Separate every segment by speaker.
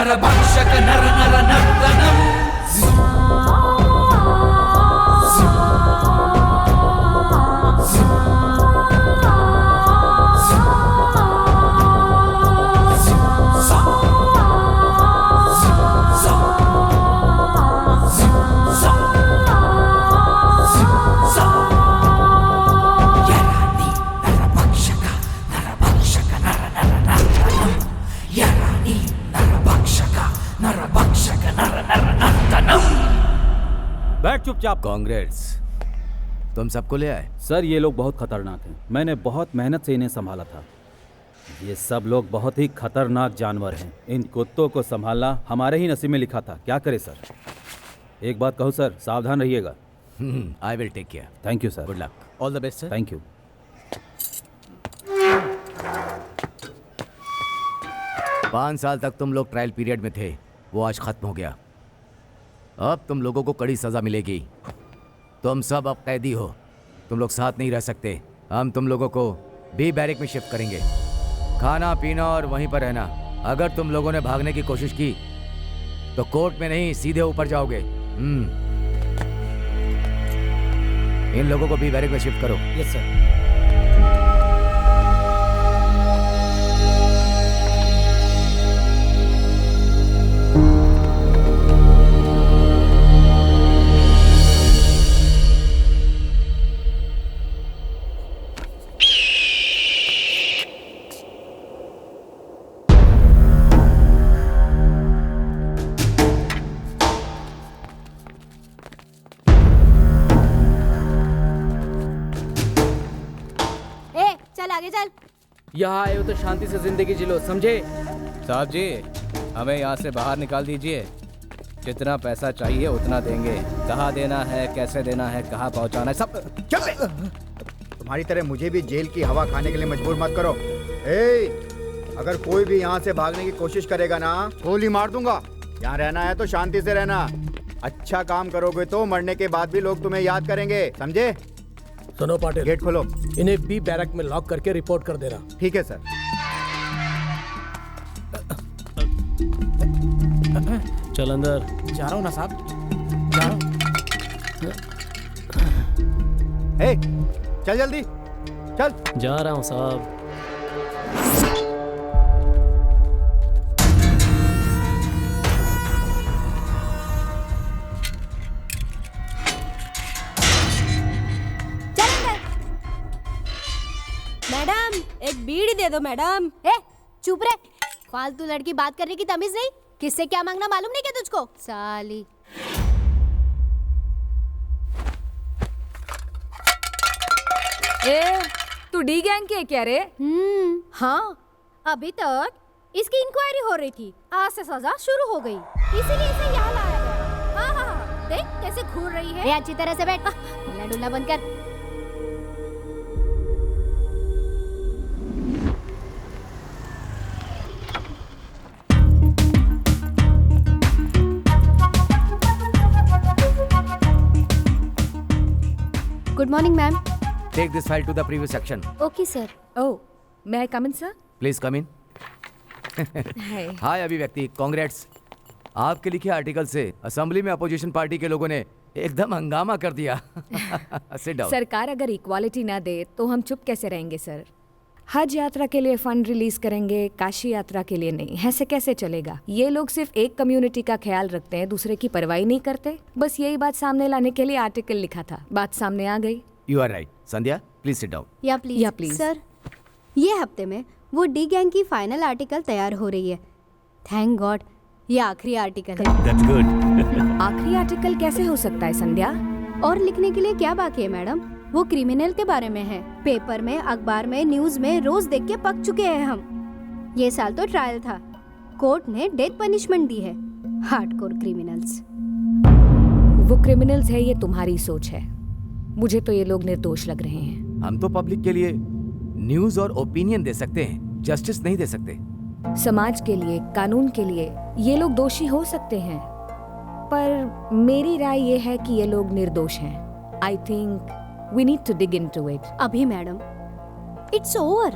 Speaker 1: नरभक्षक नर नर नर्तनम्
Speaker 2: बैठ चुपचाप।
Speaker 3: कांग्रेस, तुम सबको ले आए?
Speaker 2: सर ये लोग बहुत खतरनाक हैं। मैंने बहुत मेहनत से इन्हें संभाला था। ये सब लोग बहुत ही खतरनाक जानवर हैं। इन कुत्तों को संभालना हमारे ही नसीब में लिखा था। क्या करे सर? एक बात कहूँ सर, सावधान रहिएगा।
Speaker 3: I will take care.
Speaker 2: Thank you sir.
Speaker 3: Good luck.
Speaker 4: All the best sir.
Speaker 2: Thank you.
Speaker 3: 5 साल तक तुम लोग ट्रायल पीरियड में थे, वो आज खत्म हो गया। अब तुम लोगों को कड़ी सजा मिलेगी। तुम सब अब कैदी हो। तुम लोग साथ नहीं रह सकते। हम तुम लोगों को बी बैरिक में शिफ्ट करेंगे। खाना पीना और वहीं पर रहना। अगर तुम लोगों ने भागने की कोशिश की तो कोर्ट में नहीं, सीधे ऊपर जाओगे। इन लोगों को बी बैरिक में शिफ्ट करो।
Speaker 4: Yes sir.
Speaker 5: यहाँ आए हो तो शांति से जिंदगी जी लो, समझे?
Speaker 4: साहब जी, हमें यहाँ से बाहर निकाल दीजिए। जितना पैसा चाहिए उतना देंगे। कहाँ देना है, कैसे देना है, कहाँ पहुँचाना है, सब।
Speaker 6: तुम्हारी तरह मुझे भी जेल की हवा खाने के लिए मजबूर मत करो। अगर कोई भी यहाँ से भागने की कोशिश करेगा ना, गोली मार दूंगा। यहाँ रहना है तो शांति से रहना। अच्छा काम करोगे तो मरने के बाद भी लोग तुम्हें याद करेंगे, समझे?
Speaker 7: सुनो पाटिल,
Speaker 6: गेट खोलो।
Speaker 7: इन्हें बी बैरक में लॉक करके रिपोर्ट कर देना।
Speaker 6: ठीक है सर।
Speaker 7: चल अंदर।
Speaker 4: जा रहा हूँ ना साहब, जा रहा
Speaker 6: हूँ। चल जल्दी चल।
Speaker 7: जा रहा हूँ साहब।
Speaker 8: मैडम एक बीड़ी दे दो मैडम।
Speaker 9: चुप रहे। फालतू लड़की बात करने की तमीज नहीं। किससे क्या मांगना मालूम नहीं क्या तुझको? साली।
Speaker 8: तू डी गैंग के क्या रे?
Speaker 9: हाँ, अभी तक इसकी इंक्वायरी हो रही थी। आज से सजा शुरू हो गई, इसीलिए इसे यहाँ लाया गया। हाँ, देख कैसे घूर रही है। अच्छी तरह से बैठ। हिला डुला बंद कर। Good morning ma'am.
Speaker 3: Take this file to the previous section.
Speaker 9: Okay sir.
Speaker 8: Oh, may I come in sir?
Speaker 3: Please come in. Hi Abhivyakti, congrats. आपके लिखे आर्टिकल से असेंबली में अपोजिशन पार्टी के लोगों ने एकदम हंगामा कर दिया। Sit down.
Speaker 8: सरकार अगर इक्वालिटी ना दे तो हम चुप कैसे रहेंगे सर? हज यात्रा के लिए फंड रिलीज करेंगे, काशी यात्रा के लिए नहीं। ऐसे कैसे चलेगा? ये लोग सिर्फ एक कम्युनिटी का ख्याल रखते हैं, दूसरे की परवाही नहीं करते। बस यही बात सामने लाने के लिए आर्टिकल लिखा था। बात सामने आ गई।
Speaker 3: You are right. Sandhya, please sit down.
Speaker 9: Yeah please sir. ये हफ्ते में वो डी गैंग की फाइनल आर्टिकल तैयार हो रही है। थैंक गॉड, ये आखिरी आर्टिकल है।
Speaker 3: That's good.
Speaker 8: आखिरी आर्टिकल कैसे हो सकता है संध्या?
Speaker 9: और लिखने के लिए क्या बाकी है मैडम? वो क्रिमिनल के बारे में है। पेपर में, अखबार में, न्यूज में रोज देख के पक चुके हैं हम। ये साल तो ट्रायल था, कोर्ट ने डेथ पनिशमेंट दी है। Hardcore criminals.
Speaker 8: वो क्रिमिनल्स है, ये तुम्हारी सोच है। मुझे तो ये लोग निर्दोष लग रहे हैं।
Speaker 3: हम तो पब्लिक के लिए न्यूज और ओपिनियन दे सकते हैं, जस्टिस नहीं दे सकते।
Speaker 8: समाज के लिए, कानून के लिए ये लोग दोषी हो सकते हैं, पर मेरी राय ये है कि ये लोग निर्दोष हैं। I think we need to dig into it.
Speaker 9: अभी मैडम, इट्स ओवर।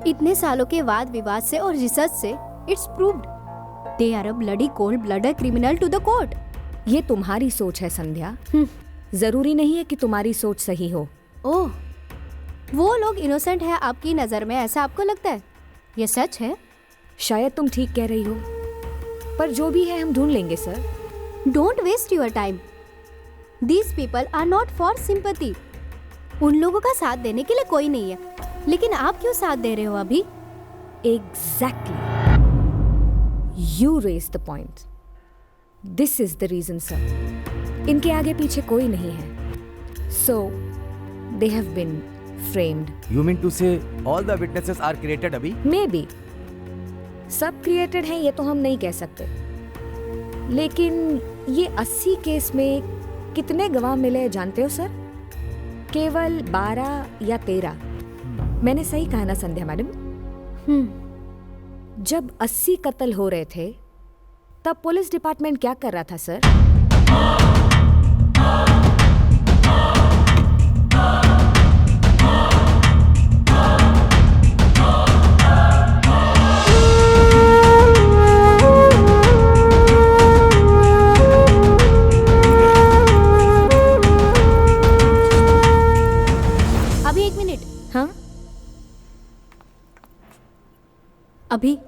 Speaker 9: इतने सालों के वाद विवाद से और रिसर्च से it's proved they are a bloody cold blooded criminal to the court.
Speaker 8: ये तुम्हारी सोच है संध्या, जरूरी नहीं है कि तुम्हारी सोच सही हो।
Speaker 9: ओह, वो लोग इनोसेंट है आपकी नजर में, ऐसा आपको लगता है? ये सच है?
Speaker 8: शायद तुम ठीक कह रही हो, पर जो भी है हम ढूंढ लेंगे sir.
Speaker 9: Don't waste your time. These people are not for sympathy. उन लोगों का साथ देने के लिए कोई नहीं है, लेकिन आप क्यों साथ दे रहे हो अभी?
Speaker 8: Exactly. You raised the point. This is the reason, sir. इनके आगे पीछे कोई नहीं है. So, they have been framed.
Speaker 3: You mean to say all the witnesses are created अभी?
Speaker 8: Maybe. सब क्रिएटेड हैं ये तो हम नहीं कह सकते. लेकिन ये 80 केस में कितने गवाह मिले जानते हो सर? केवल 12 या 13. मैंने सही कहा ना संध्या मैडम? जब 80 कत्ल हो रहे थे तब पुलिस डिपार्टमेंट क्या कर रहा था सर?
Speaker 9: अभी 1 मिनट.
Speaker 8: हाँ,
Speaker 9: अभी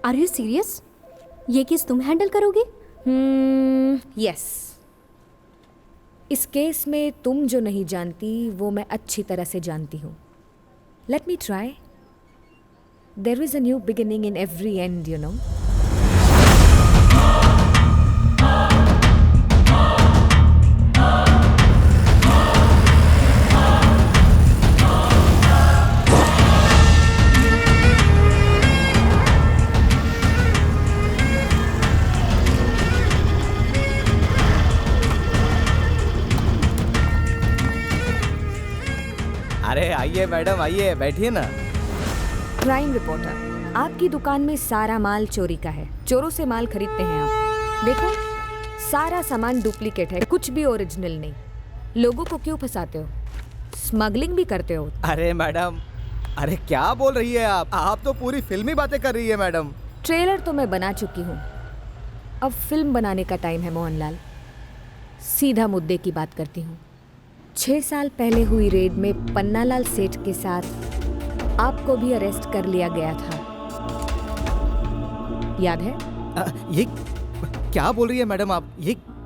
Speaker 9: आर यू सीरियस? ये केस तुम हैंडल करोगी?
Speaker 8: यस. इस केस में तुम जो नहीं जानती वो मैं अच्छी तरह से जानती हूँ. Let me try. There is a new beginning in every end, you know.
Speaker 4: अरे आइए मैडम, आइए बैठिए ना।
Speaker 8: क्राइम रिपोर्टर, आपकी दुकान में सारा माल चोरी का है. चोरों से माल खरीदते हैं आप. देखो, सारा सामान डुप्लीकेट है, कुछ भी ओरिजिनल नहीं. लोगों को क्यों फंसाते हो? स्मगलिंग भी करते हो.
Speaker 4: अरे मैडम, अरे क्या बोल रही है आप तो पूरी फिल्मी बातें कर रही है मैडम।
Speaker 8: ट्रेलर तो मैं बना चुकी हूँ, अब फिल्म बनाने का टाइम है मोहनलाल. सीधा मुद्दे की बात करती हूँ. 6 साल पहले हुई रेड में पन्नालाल सेठ के साथ आपको भी अरेस्ट कर लिया गया था, याद है?
Speaker 4: ये क्या बोल रही है मैडम आप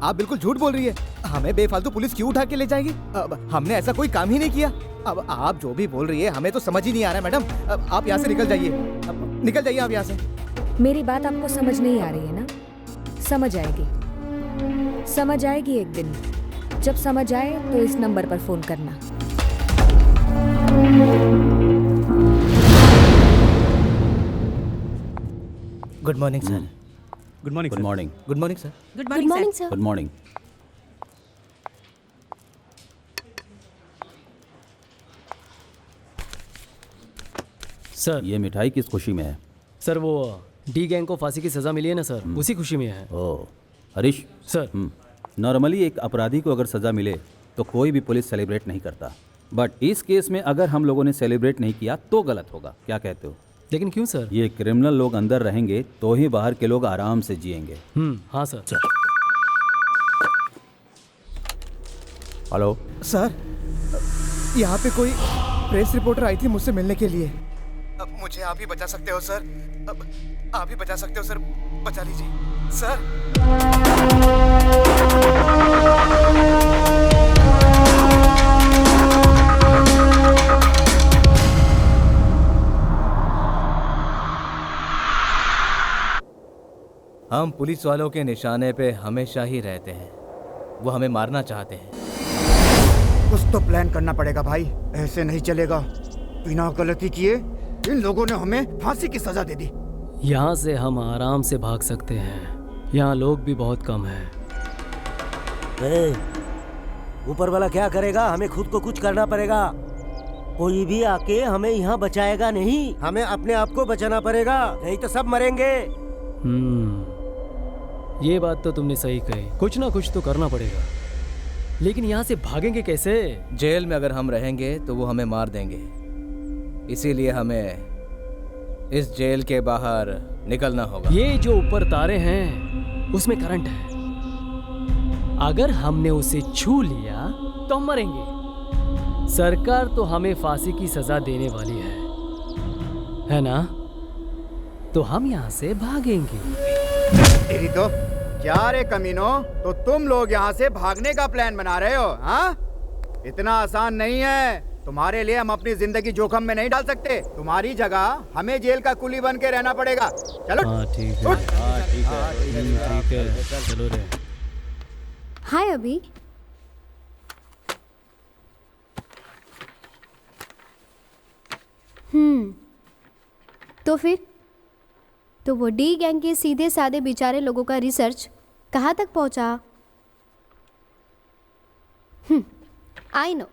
Speaker 4: आप बिल्कुल झूठ बोल रही है। हमें बेफालतू पुलिस क्यों उठा के ले जाएगी? हमने ऐसा कोई काम ही नहीं किया। अब आप जो भी बोल रही है हमें तो समझ ही नहीं आ रहा है मैडम। आप यहाँ से निकल जाइए, निकल जाइए आप यहाँ से।
Speaker 8: मेरी बात आपको समझ नहीं आ रही है ना? समझ आएगी, समझ आएगी एक दिन। जब समझ आए तो इस नंबर पर फोन करना।
Speaker 4: Good morning sir.
Speaker 2: Good morning. Good morning.
Speaker 4: Good morning sir.
Speaker 9: Good morning sir.
Speaker 2: Good morning.
Speaker 7: Sir,
Speaker 2: ये मिठाई किस खुशी में है?
Speaker 7: सर वो डी गैंग को फांसी की सज़ा मिली है ना सर, उसी खुशी में है।
Speaker 2: ओह हरीश
Speaker 7: सर,
Speaker 2: नॉर्मली एक अपराधी को अगर सज़ा मिले तो कोई भी पुलिस सेलिब्रेट नहीं करता, बट इस केस में अगर हम लोगों ने सेलिब्रेट नहीं किया तो गलत होगा। क्या कहते हो?
Speaker 7: लेकिन क्यों सर?
Speaker 2: ये क्रिमिनल लोग अंदर रहेंगे तो ही बाहर के लोग आराम से जिएंगे।
Speaker 7: हाँ सर।
Speaker 2: हेलो
Speaker 4: सर, यहाँ पे कोई प्रेस रिपोर्टर आई थी मुझसे मिलने के लिए। अब मुझे आप ही बचा सकते हो सर, अब आप ही बचा सकते हो सर, बचा लीजिए सर। हम पुलिस वालों के निशाने पे हमेशा ही रहते हैं, वो हमें मारना चाहते हैं।
Speaker 6: कुछ तो प्लान करना पड़ेगा भाई, ऐसे नहीं चलेगा। बिना गलती किए इन लोगों ने हमें फांसी की सजा दे दी।
Speaker 7: यहाँ से हम आराम से भाग सकते हैं, यहाँ लोग भी बहुत कम हैं।
Speaker 10: ऊपर वाला क्या करेगा? हमें खुद को कुछ करना पड़ेगा। कोई भी आके हमें यहाँ बचाएगा नहीं, हमें अपने आप को बचाना पड़ेगा, नहीं तो सब मरेंगे।
Speaker 7: ये बात तो तुमने सही कही, कुछ ना कुछ तो करना पड़ेगा। लेकिन यहाँ से भागेंगे कैसे?
Speaker 4: जेल में अगर हम रहेंगे तो वो हमें मार देंगे, इसीलिए हमें इस जेल के बाहर
Speaker 11: निकलना होगा।
Speaker 7: ये जो ऊपर तारे हैं उसमें करंट है। अगर हमने उसे छू लिया तो हम मरेंगे। सरकार तो हमें फांसी की सजा देने वाली है ना? तो हम यहाँ से भागेंगे।
Speaker 6: तेरी तो क्या रे कमीनो, तो तुम लोग यहाँ से भागने का प्लान बना रहे हो? हाँ, इतना आसान नहीं है। तुम्हारे लिए हम अपनी जिंदगी जोखिम में नहीं डाल सकते। तुम्हारी जगह हमें जेल का कुली बन के रहना पड़ेगा। चलो।
Speaker 7: हाँ ठीक है, हाँ ठीक है, चलो रे।
Speaker 9: हाय अभी। तो फिर तो वो डी गैंग के सीधे साधे बेचारे लोगों का रिसर्च कहाँ तक पहुँचा? I know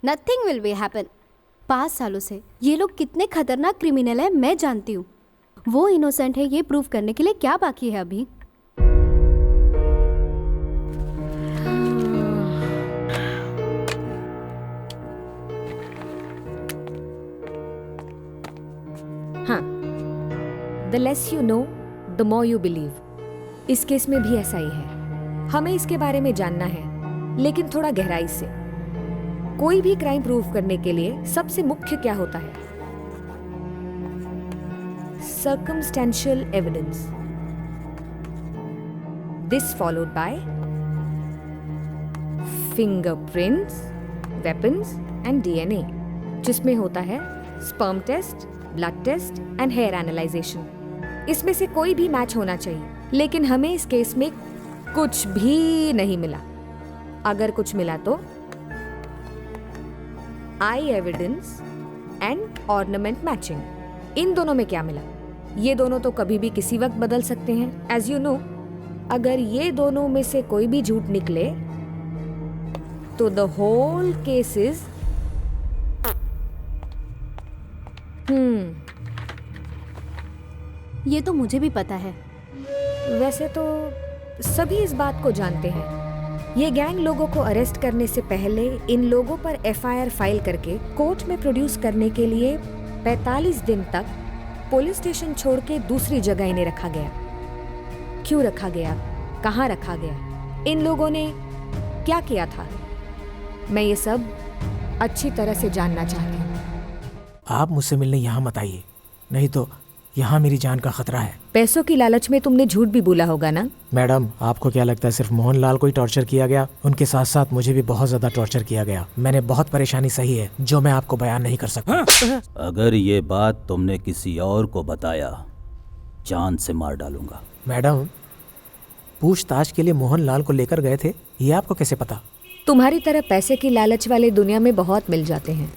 Speaker 9: nothing will be happen. 5 सालों से ये लोग कितने खतरनाक क्रिमिनल हैं मैं जानती हूँ। वो इनोसेंट है ये प्रूव करने के लिए क्या बाकी है अभी?
Speaker 8: हाँ, the less you know, the more you believe। इस केस में भी ऐसा ही है। हमें इसके बारे में जानना है, लेकिन थोड़ा गहराई से। कोई भी क्राइम प्रूव करने के लिए सबसे मुख्य क्या होता है? Circumstantial evidence। This followed by fingerprints, weapons and DNA, जिसमें होता है sperm test, blood test and hair analyzation. इसमें से कोई भी मैच होना चाहिए, लेकिन हमें इस केस में कुछ भी नहीं मिला। अगर कुछ मिला तो आई एविडेंस एंड ऑर्नामेंट मैचिंग। इन दोनों में क्या मिला? ये दोनों तो कभी भी किसी वक्त बदल सकते हैं। एज यू नो, अगर ये दोनों में से कोई भी झूठ निकले तो द होल केस इज
Speaker 9: ये तो मुझे भी पता है।
Speaker 8: वैसे तो सभी इस बात को जानते हैं। ये गैंग लोगों को अरेस्ट करने से पहले इन लोगों पर एफआईआर फाइल करके कोर्ट में प्रोड्यूस करने के लिए 45 दिन तक पुलिस स्टेशन छोड़ के दूसरी जगह इन्हें रखा गया। क्यों रखा गया? कहाँ रखा गया? इन लोगों ने क्या किया था? मैं ये सब अच्छी तरह से जानना चाहती हूँ।
Speaker 12: आप मुझसे मिलने यहाँ मत आइए, नहीं तो यहाँ मेरी जान का खतरा है।
Speaker 8: पैसों की लालच में तुमने झूठ भी बोला होगा ना?
Speaker 12: मैडम, आपको क्या लगता है सिर्फ मोहनलाल को ही टॉर्चर किया गया? उनके साथ साथ मुझे भी बहुत ज्यादा टॉर्चर किया गया। मैंने बहुत परेशानी सही है जो मैं आपको बयान नहीं कर सकता।
Speaker 2: अगर ये बात तुमने किसी और को बताया, जान से मार डालूंगा।
Speaker 12: मैडम, पूछताछ के लिए मोहनलाल को लेकर गए थे, ये आपको कैसे पता?
Speaker 8: तुम्हारी तरह पैसे की लालच वाले दुनिया में बहुत मिल जाते हैं।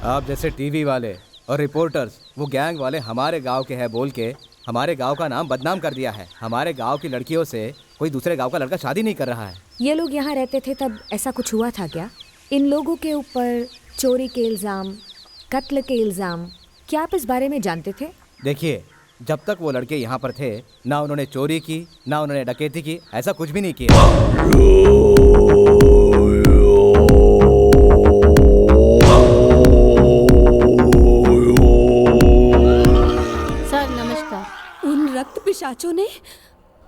Speaker 4: आप जैसे टीवी वाले और रिपोर्टर्स वो गैंग वाले हमारे गांव के हैं बोल के हमारे गांव का नाम बदनाम कर दिया है। हमारे गांव की लड़कियों से कोई दूसरे गांव का लड़का शादी नहीं कर रहा है।
Speaker 8: ये लोग यहाँ रहते थे तब ऐसा कुछ हुआ था क्या? इन लोगों के ऊपर चोरी के इल्ज़ाम, कत्ल के इल्ज़ाम, क्या आप इस बारे में जानते थे?
Speaker 4: देखिए, जब तक वो लड़के यहाँ पर थे, ना उन्होंने चोरी की, ना उन्होंने डकैती की, ऐसा कुछ भी नहीं किया।
Speaker 9: सर नमस्कार।
Speaker 13: उन रक्त पिशाचों ने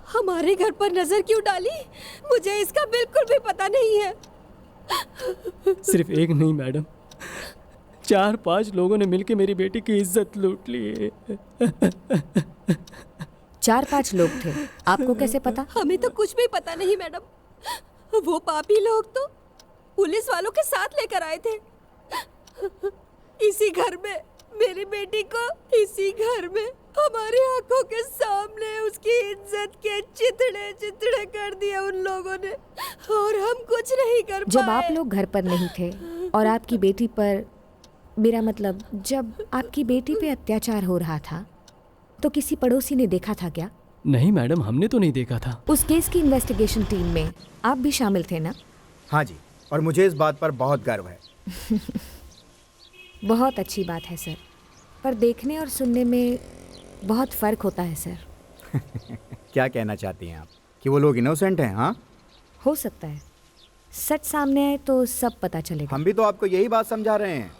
Speaker 13: हमारे घर पर नजर क्यों डाली? मुझे इसका बिल्कुल भी पता नहीं है।
Speaker 7: सिर्फ एक नहीं मैडम, 4-5 लोगों ने मिलकर मेरी बेटी की इज्जत लूट ली है।
Speaker 8: 4-5 लोग थे, आपको कैसे पता?
Speaker 13: हमें तो कुछ भी पता नहीं मैडम। वो पापी लोग तो पुलिस वालों के साथ लेकर आए थे। इसी घर में मेरी बेटी को, इसी घर में हमारी आंखों के सामने उसकी इज्जत के चितड़े चितड़े कर दिए उन लोगों ने, और हम कुछ नहीं कर पाए।
Speaker 8: जब आप लोग घर पर नहीं थे और आपकी बेटी पर, मेरा मतलब जब आपकी बेटी पे अत्याचार हो रहा था, तो किसी पड़ोसी ने देखा था क्या?
Speaker 7: नहीं मैडम, हमने तो नहीं देखा था।
Speaker 8: उस केस की इन्वेस्टिगेशन टीम में आप भी शामिल थे ना?
Speaker 6: हाँ जी, और मुझे इस बात पर बहुत गर्व है।
Speaker 8: बहुत अच्छी बात है सर, पर देखने और सुनने में बहुत फ़र्क होता है सर।
Speaker 6: क्या कहना चाहती हैं आप कि वो लोग इनोसेंट हैं? हाँ,
Speaker 8: हो सकता है, सच सामने आए तो सब पता चलेगा।
Speaker 6: हम भी तो आपको यही बात समझा रहे हैं।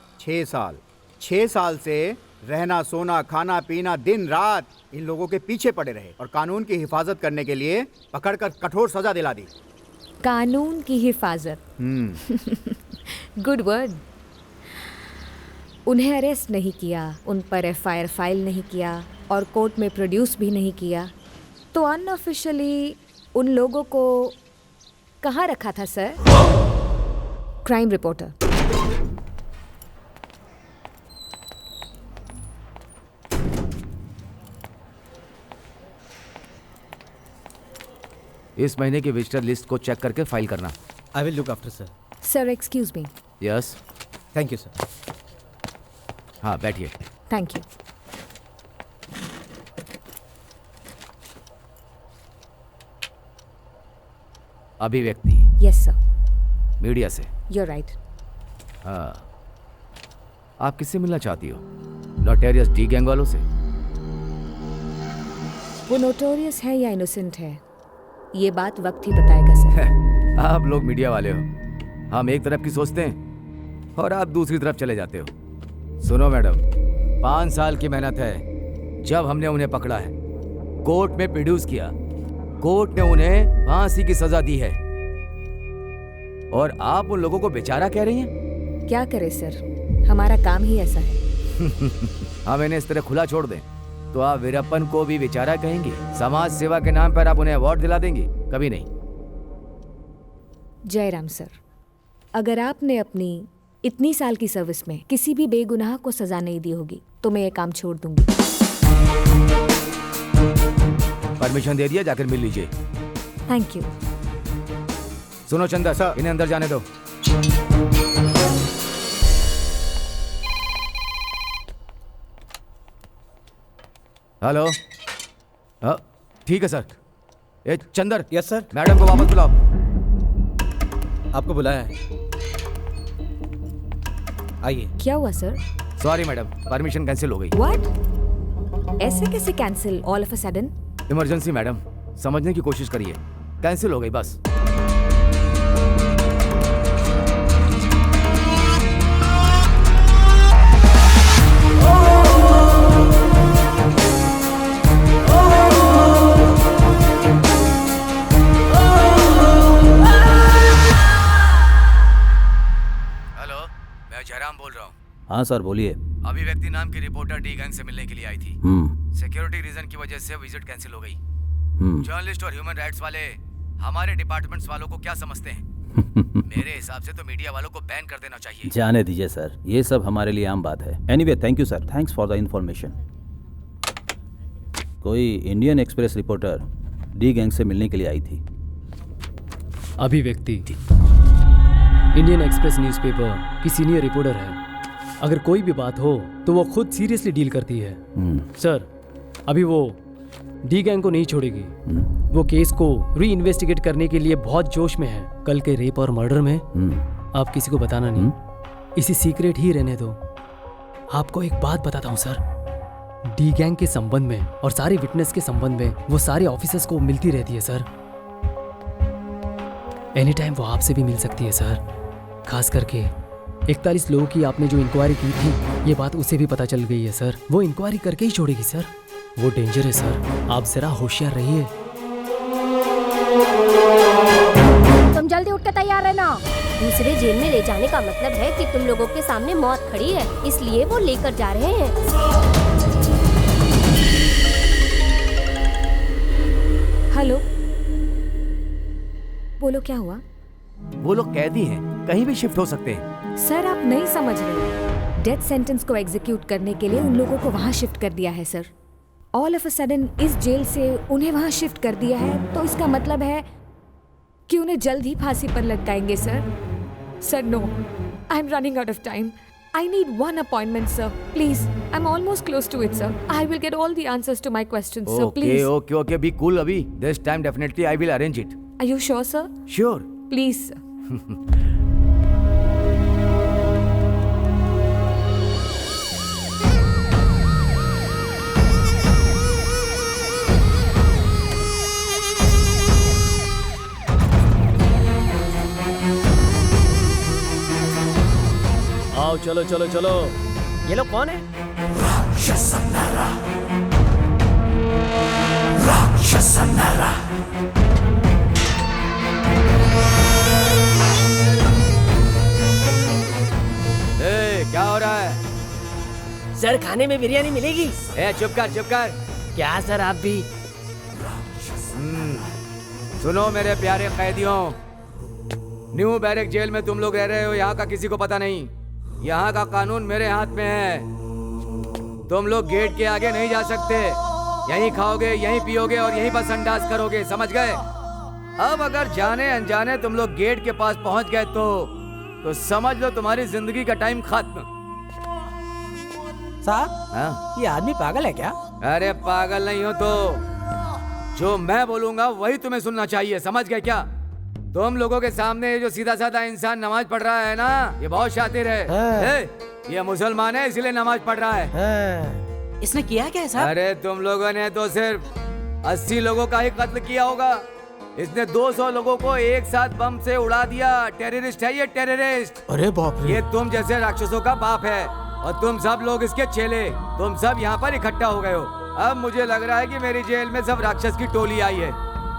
Speaker 6: 6 साल से रहना सोना खाना पीना दिन रात इन लोगों के पीछे पड़े रहे और कानून की हिफाजत करने के लिए पकड़कर कठोर सजा दिला दी।
Speaker 8: कानून की हिफाजत, गुड वर्ड। उन्हें अरेस्ट नहीं किया, उन पर एफआईआर फाइल नहीं किया और कोर्ट में प्रोड्यूस भी नहीं किया, तो अनऑफिशियली उन लोगों को कहाँ रखा था सर? Crime reporter.
Speaker 3: इस महीने की विजिटर लिस्ट को चेक करके फाइल करना।
Speaker 4: I will look after sir.
Speaker 8: Sir excuse me.
Speaker 3: Yes.
Speaker 4: Thank you sir.
Speaker 3: हाँ बैठिए।
Speaker 8: Thank you.
Speaker 3: Abhivyakti.
Speaker 8: Yes sir.
Speaker 3: Media से।
Speaker 8: You are right.
Speaker 3: हाँ, आप किससे मिलना चाहती हो? नोटेरियस डी गैंग वालों से?
Speaker 8: वो नोटोरियस है या इनोसेंट है, ये बात वक्त ही बताएगा सर।
Speaker 3: आप लोग मीडिया वाले हो, हम एक तरफ की सोचते हैं और आप दूसरी तरफ चले जाते हो। सुनो मैडम, 5 साल की मेहनत है। जब हमने उन्हें पकड़ा है, कोर्ट में प्रोड्यूस किया, कोर्ट ने उन्हें फांसी की सजा दी है और आप उन लोगों को बेचारा कह रही हैं?
Speaker 8: क्या करें सर, हमारा काम ही ऐसा है।
Speaker 3: हम इन्हें इस तरह खुला छोड़ दें तो आप वीरप्पन को भी बेचारा कहेंगे? समाज सेवा के नाम पर आप उन्हें अवार्ड दिला देंगे? कभी नहीं।
Speaker 8: जयराम सर, अगर आपने अपनी इतनी साल की सर्विस में किसी भी बेगुनाह को सजा नहीं दी होगी तो मैं ये काम छोड़ दूंगी।
Speaker 3: परमिशन दे दिया, जाकर मिल लीजिए।
Speaker 8: Thank you.
Speaker 3: सुनो चंदा सर, इन्हें अंदर जाने दो। हेलो। हाँ ठीक है सर। ए चंदर।
Speaker 4: Yes sir.
Speaker 3: मैडम को वापस बुलाओ।
Speaker 4: आपको बुलाया है, आइए।
Speaker 8: क्या हुआ सर?
Speaker 3: सॉरी मैडम, परमिशन कैंसिल हो गई।
Speaker 8: व्हाट? ऐसे कैसे cancel all of a sudden?
Speaker 3: Emergency madam, समझने की कोशिश करिए। कैंसिल हो गई बस। जयराम बोल रहा हूँ।
Speaker 2: हाँ सर बोलिए।
Speaker 3: अभिव्यक्ति नाम की रिपोर्टर डी गैंग से मिलने के लिए आई थी। सिक्योरिटी रीजन की वजह से विजिट कैंसिल हो गई। जर्नलिस्ट और ह्यूमन राइट्स वाले हमारे डिपार्टमेंट्स वालों को क्या समझते हैं? मेरे हिसाब से तो मीडिया वालों को बैन कर देना चाहिए।
Speaker 2: जाने दीजिए सर, ये सब हमारे लिए आम बात है। Anyway thank you sir, thanks for the information. कोई Indian Express reporter D gang से मिलने के लिए आई थी।
Speaker 7: अभिव्यक्ति इंडियन एक्सप्रेस न्यूज़पेपर की सीनियर रिपोर्टर है। अगर कोई भी बात हो तो वो खुद सीरियसली डील करती है। सर, अभी वो डी गैंग को नहीं छोड़ेगी। वो केस को री इन्वेस्टिगेट करने के लिए बहुत जोश में है। कल के रेप और मर्डर में आप किसी को बताना नहीं, इसी सीक्रेट ही रहने दो। आपको एक बात बताता हूँ सर, डी गैंग के संबंध में और सारे विटनेस के संबंध में वो सारे ऑफिसर्स को मिलती रहती है सर। एनी टाइम वो आपसे भी मिल सकती है सर। खास करके 41 लोगों की आपने जो इंक्वायरी की थी, ये बात उसे भी पता चल गई है सर। वो इंक्वायरी करके ही छोड़ेगी सर। वो डेंजर है सर, आप जरा होशियार रहिए।
Speaker 9: तुम जल्दी उठ के तैयार रहना। दूसरे जेल में ले जाने का मतलब है कि तुम लोगों के सामने मौत खड़ी है, इसलिए वो लेकर जा रहे हैं।
Speaker 8: हेलो, बोलो क्या हुआ?
Speaker 3: वो लोग कैदी हैं, कहीं भी शिफ्ट हो सकते हैं।
Speaker 8: सर आप नहीं समझ रहे, डेथ सेंटेंस को एग्जीक्यूट करने के लिए उन लोगों को वहाँ शिफ्ट कर दिया है sir. All of a sudden इस जेल से उन्हें वहाँ शिफ्ट कर दिया है, तो इसका मतलब है कि उन्हें जल्द ही फांसी पर लटकाएंगे sir. Sir no, I am running out of time. I need one appointment, sir. Please, I'm almost close to it, sir. I will get all the answers to my questions, sir. Please.
Speaker 3: Okay. Be cool, Abhi. This time definitely I will arrange it.
Speaker 8: Are you sure, sir?
Speaker 3: Sure.
Speaker 8: Please, sir.
Speaker 7: चलो चलो चलो। ये लोग कौन है?
Speaker 6: क्या हो रहा है?
Speaker 7: सर खाने में बिरयानी मिलेगी?
Speaker 6: चुप कर चुप कर।
Speaker 7: क्या सर आप भी?
Speaker 6: सुनो मेरे प्यारे कैदियों, न्यू बैरक जेल में तुम लोग रह रहे हो, यहाँ का किसी को पता नहीं। यहाँ का कानून मेरे हाथ में है। तुम लोग गेट के आगे नहीं जा सकते। यहीं खाओगे, यहीं पियोगे और यहीं पर संडास करोगे, समझ गए? अब अगर जाने अनजाने तुम लोग गेट के पास पहुंच गए तो समझ लो तुम्हारी जिंदगी का टाइम खत्म।
Speaker 12: साहब, ये आदमी पागल है क्या?
Speaker 6: अरे पागल नहीं हो तो जो मैं बोलूंगा वही तुम्हें सुनना चाहिए, समझ गए क्या? तुम लोगों के सामने जो सीधा साधा इंसान नमाज पढ़ रहा है ना, ये बहुत शातिर है। ये मुसलमान है इसलिए नमाज पढ़ रहा है।
Speaker 5: इसने किया क्या है साहब?
Speaker 6: अरे तुम लोगों ने तो सिर्फ 80 लोगों का ही कत्ल किया होगा, इसने 200 लोगों को एक साथ बम से उड़ा दिया। टेररिस्ट है ये, टेररिस्ट।
Speaker 12: अरे बाप रे।
Speaker 6: ये तुम जैसे राक्षसों का बाप है और तुम सब लोग इसके चेले। तुम सब यहाँ पर इकट्ठा हो गए हो। अब मुझे लग रहा है कि मेरी जेल में सब राक्षस की टोली आई है।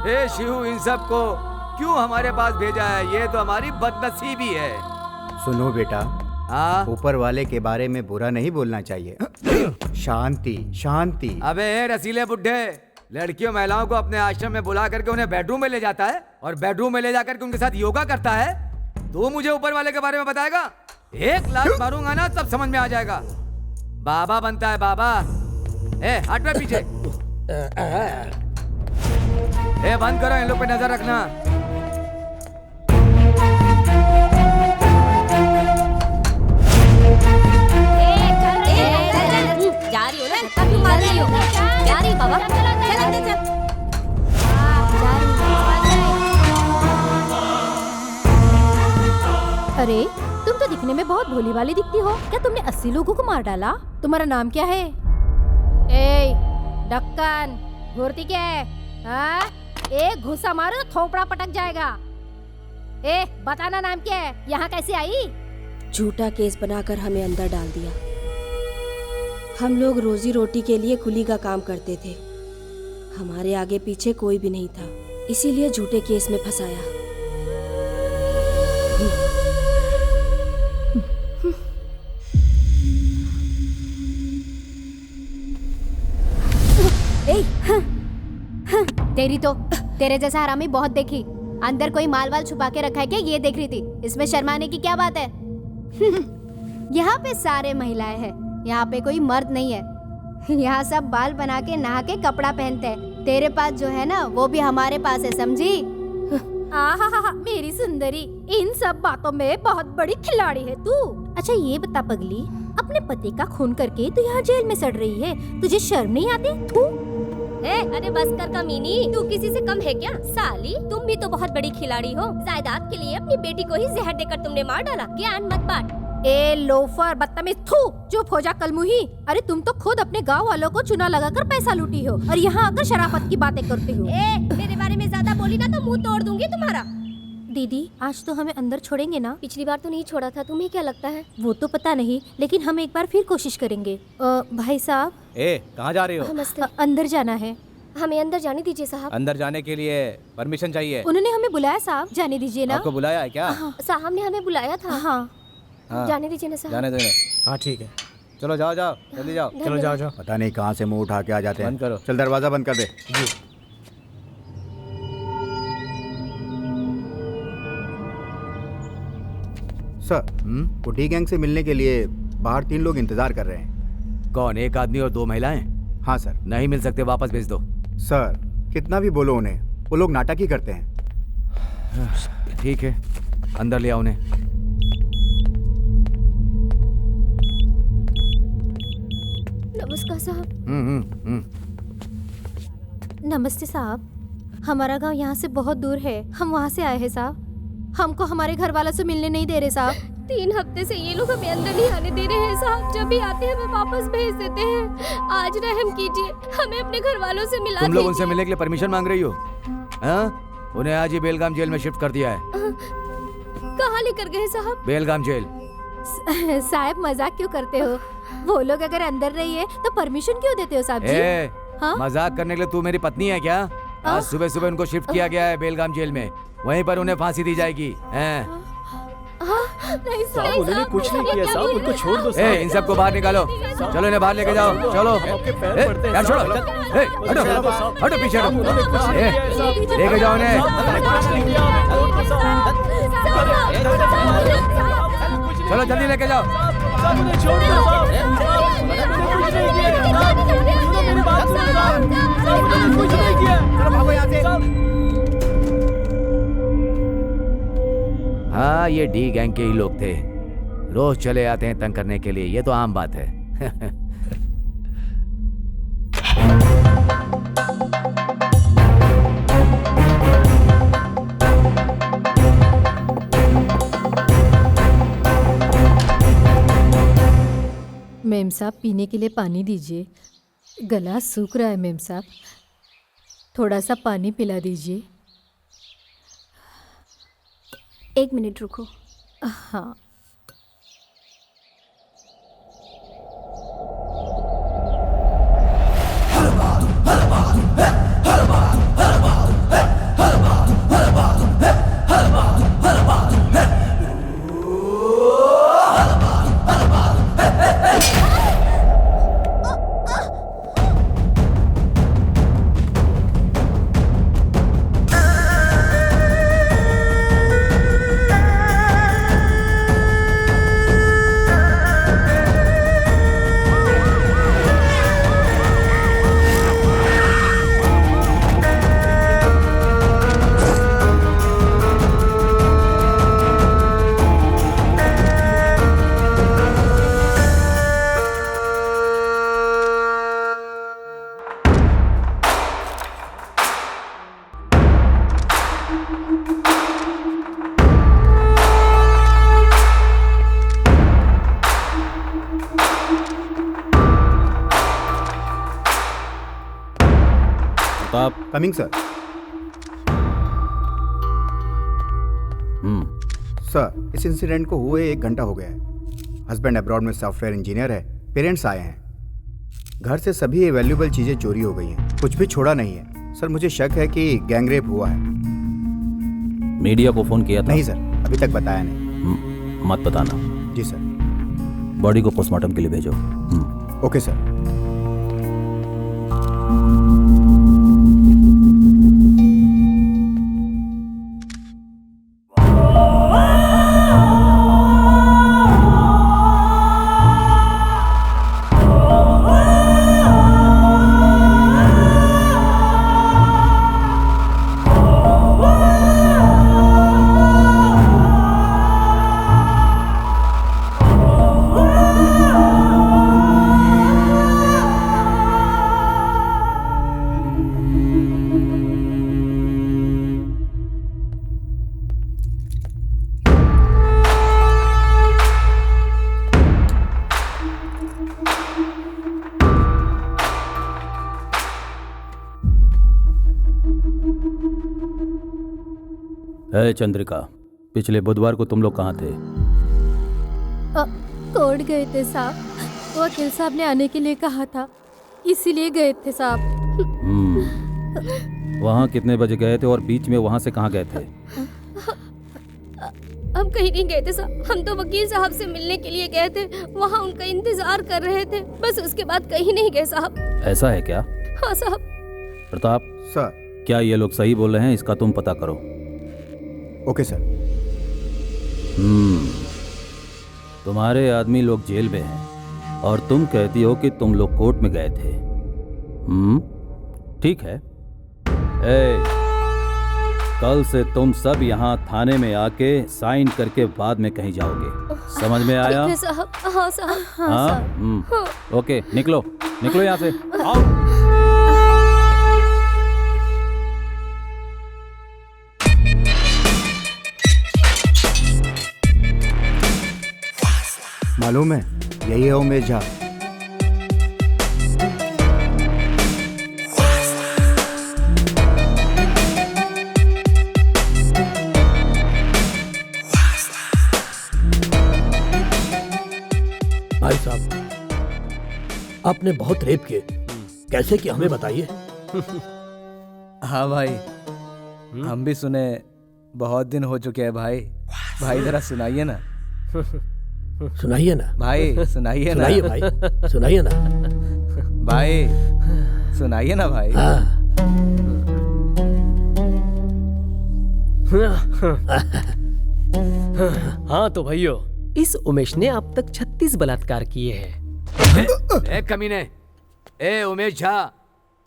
Speaker 6: हे शिव, इन सब को क्यों हमारे पास भेजा है? ये तो हमारी बदनसीबी है।
Speaker 11: सुनो बेटा,
Speaker 6: हाँ,
Speaker 11: ऊपर वाले के बारे में बुरा नहीं बोलना चाहिए। शांति शांति।
Speaker 6: अबे रसीले बुड्ढे, लड़कियों महिलाओं को अपने आश्रम में बुला करके उन्हें बेडरूम में ले जाता है और बेडरूम में ले जाकर के उनके साथ योगा करता है। तू मुझे ऊपर वाले के बारे में बताएगा? एक लात मारूंगा ना तब समझ में आ जाएगा। बाबा बनता है बाबा। हट में पीछे। बंद करो, इन लोग पे नजर रखना।
Speaker 13: जा रही हो ना? कभी मार रही हो? जा रही बाबा। चल अंदर चल।
Speaker 9: अरे तुम तो दिखने में बहुत भोली भाली दिखती हो। क्या तुमने 80 लोगों को मार डाला? तुम्हारा नाम क्या है? ए ढक्कन, घूरती क्या है? हाँ? एक घुसा मारो तो थोपड़ा पटक जाएगा। बताना नाम क्या है? यहाँ कैसे आई?
Speaker 13: झूठा केस बनाकर हमें अंदर डाल दिया। हम लोग रोजी रोटी के लिए कुली का काम करते थे। हमारे आगे पीछे कोई भी नहीं था, इसीलिए झूठे केस में फंसाया।
Speaker 9: तेरे जैसा हरामी बहुत देखी। अंदर कोई माल वाल छुपा के रखा है क्या? ये देख रही थी। इसमें शर्माने की क्या बात है? यहाँ पे सारे महिलाएं हैं, यहाँ पे कोई मर्द नहीं है। यहाँ सब बाल बना के नहा के कपड़ा पहनते हैं। तेरे पास जो है ना वो भी हमारे पास है, समझी? आहा, मेरी सुंदरी, इन सब बातों में बहुत बड़ी खिलाड़ी है तू। अच्छा ये बता पगली, अपने पति का खून करके तू यहाँ जेल में सड़ रही है, तुझे शर्म नहीं आती? तू
Speaker 13: अरे बस कर कमीनी, तू किसी से कम है क्या? साली, तुम भी तो बहुत बड़ी खिलाड़ी हो। जायदाद के लिए अपनी बेटी को ही जहर देकर तुमने मार डाला। ज्ञान मत बांट।
Speaker 9: ए लोफर, बदतमीज, थू, चुप हो जा कलमुही। अरे तुम तो खुद अपने गांव वालों को चुना लगाकर पैसा लूटी हो और यहाँ आकर शराफत की बातें करती हो।
Speaker 13: मेरे बारे में ज्यादा बोली ना तो मुंह तोड़ दूंगी तुम्हारा।
Speaker 9: दीदी आज तो हमें अंदर छोड़ेंगे ना?
Speaker 13: पिछली बार तो नहीं छोड़ा था, तुम्हें क्या लगता है?
Speaker 9: वो तो पता नहीं, लेकिन हम एक बार फिर कोशिश करेंगे। भाई साहब।
Speaker 2: कहाँ जा रही हो?
Speaker 13: नमस्ते।
Speaker 9: अंदर जाना है।
Speaker 13: हमें अंदर जाने दीजिए साहब।
Speaker 2: अंदर जाने के लिए परमिशन चाहिए।
Speaker 9: उन्होंने हमें बुलाया साहब, जाने दीजिए ना।
Speaker 2: आपको बुलाया है क्या?
Speaker 13: साहब ने हमें बुलाया था।
Speaker 2: हाँ।
Speaker 13: जाने दीजिए ना साहब।
Speaker 2: जाने दो।
Speaker 12: हाँ ठीक है,
Speaker 2: चलो जाओ जाओ, जल्दी जाओ।
Speaker 12: चलो जाओ।
Speaker 11: पता नहीं कहाँ से मुंह उठा के आ जाते हैं।
Speaker 2: बंद करो।
Speaker 11: चल दरवाजा बंद कर दे।
Speaker 12: जी।
Speaker 11: सर, पुटी गैंग से मिलने के लिए बाहर 3 लोग इंतजार कर रहे हैं।
Speaker 3: कौन? एक आदमी और 2 महिलाएं?
Speaker 11: हाँ सर।
Speaker 3: नहीं मिल सकते, वापस भेज दो।
Speaker 11: सर कितना भी बोलो उन्हें, वो लोग नाटक ही करते हैं।
Speaker 3: ठीक है, अंदर ले आओ उन्हें।
Speaker 13: नमस्कार साहब।
Speaker 9: नमस्ते साहब, हमारा गांव यहाँ से बहुत दूर है, हम वहाँ से आए हैं साहब। हमको हमारे घर वालों से मिलने नहीं दे रहे साहब।
Speaker 13: 3 हफ्ते से ये लोग हमें अंदर नहीं आने दे रहे हैं साहब। जब भी आते हैं हमें वापस भेज देते हैं। आज रहम कीजिए, हमें अपने घर वालों से मिला
Speaker 3: तुम लोग उनसे मिलने के लिए परमिशन मांग रही हो? हाँ? उन्हें आज ही बेलगाम जेल में शिफ्ट कर दिया है।
Speaker 13: कहाँ लेकर गए साहब?
Speaker 3: बेलगाम जेल।
Speaker 9: साहब मजाक क्यों करते हो? वो लोग अगर अंदर नहीं है तो परमिशन क्यों देते हो साहब जी? हाँ?
Speaker 3: मजाक करने के लिए तू मेरी पत्नी है क्या? आज सुबह सुबह उनको शिफ्ट किया गया है बेलगाम जेल में, वहीं पर उन्हें फांसी दी जाएगी।
Speaker 9: नहीं
Speaker 7: साहब, उन्होंने कुछ नहीं किया साहब, उनको छोड़ दो साहब।
Speaker 3: इन सबको बाहर निकालो, चलो इन्हें बाहर लेके जाओ, चलो। यार छोड़ो, हटो हटो पीछे हटो, लेके जाओ इन्हें। चलो जल्दी लेके जाओ। हाँ, ये डी गैंग के ही लोग थे, रोज चले आते हैं तंग करने के लिए, ये तो आम बात है।
Speaker 13: मेम साहब, पीने के लिए पानी दीजिए, गला सूख रहा है। मेम साहब, थोड़ा सा पानी पिला दीजिए।
Speaker 9: 1 मिनट रुको।
Speaker 13: हाँ।
Speaker 11: Coming sir. सर, इस इंसिडेंट को हुए 1 घंटा हो गया है। हस्बैंड अब्रॉड में सॉफ्टवेयर इंजीनियर है, पेरेंट्स आए हैं, घर से सभी वैल्यूएबल चीजें चोरी हो गई हैं, कुछ भी छोड़ा नहीं है। सर, मुझे शक है कि गैंगरेप हुआ है।
Speaker 2: मीडिया को फोन किया था?
Speaker 11: नहीं सर, अभी तक बताया नहीं।
Speaker 2: मत बताना।
Speaker 11: जी सर।
Speaker 2: बॉडी को पोस्टमार्टम के लिए भेजो।
Speaker 11: Okay sir.
Speaker 2: चंद्रिका, पिछले बुधवार को तुम लोग कहाँ थे?
Speaker 13: कोर्ट गए थे साहब, वकील साहब ने आने के लिए कहा था, इसीलिए गए थे साहब।
Speaker 2: वहाँ कितने बजे गए थे और बीच में वहाँ से कहाँ गए थे?
Speaker 13: हम कहीं नहीं गए थे साहब, हम तो वकील साहब से मिलने के लिए गए थे, वहाँ उनका इंतजार कर रहे थे, बस उसके बाद कहीं नहीं गए साहब।
Speaker 2: ऐसा है क्या?
Speaker 13: हाँ साहब।
Speaker 2: प्रताप
Speaker 11: सर,
Speaker 2: क्या ये लोग सही बोल रहे हैं? इसका तुम पता करो।
Speaker 11: Okay sir.
Speaker 2: तुम्हारे आदमी लोग जेल में हैं और तुम कहती हो कि तुम लोग कोर्ट में गए थे। ठीक है। कल से तुम सब यहाँ थाने में आके साइन करके बाद में कहीं जाओगे, समझ में आया?
Speaker 13: साहब। हाँ साहब।
Speaker 2: हाँ। ओके, निकलो निकलो यहाँ से, आओ।
Speaker 11: मालूम है, यही है उमेश झा।
Speaker 14: भाई साहब, आपने बहुत रेप किए, कैसे किया हमें बताइए।
Speaker 4: हाँ भाई, हम भी सुने, बहुत दिन हो चुके हैं भाई। भाई जरा सुनाइए ना।
Speaker 14: सुनाइए ना
Speaker 4: भाई, सुनाइए ना।
Speaker 14: सुनाइए भाई, सुनाइए ना
Speaker 4: भाई, सुनाइए ना भाई।
Speaker 7: हाँ तो भाइयों, इस उमेश ने अब तक 36 बलात्कार किए हैं।
Speaker 3: ए कमीने, ए उमेश झा,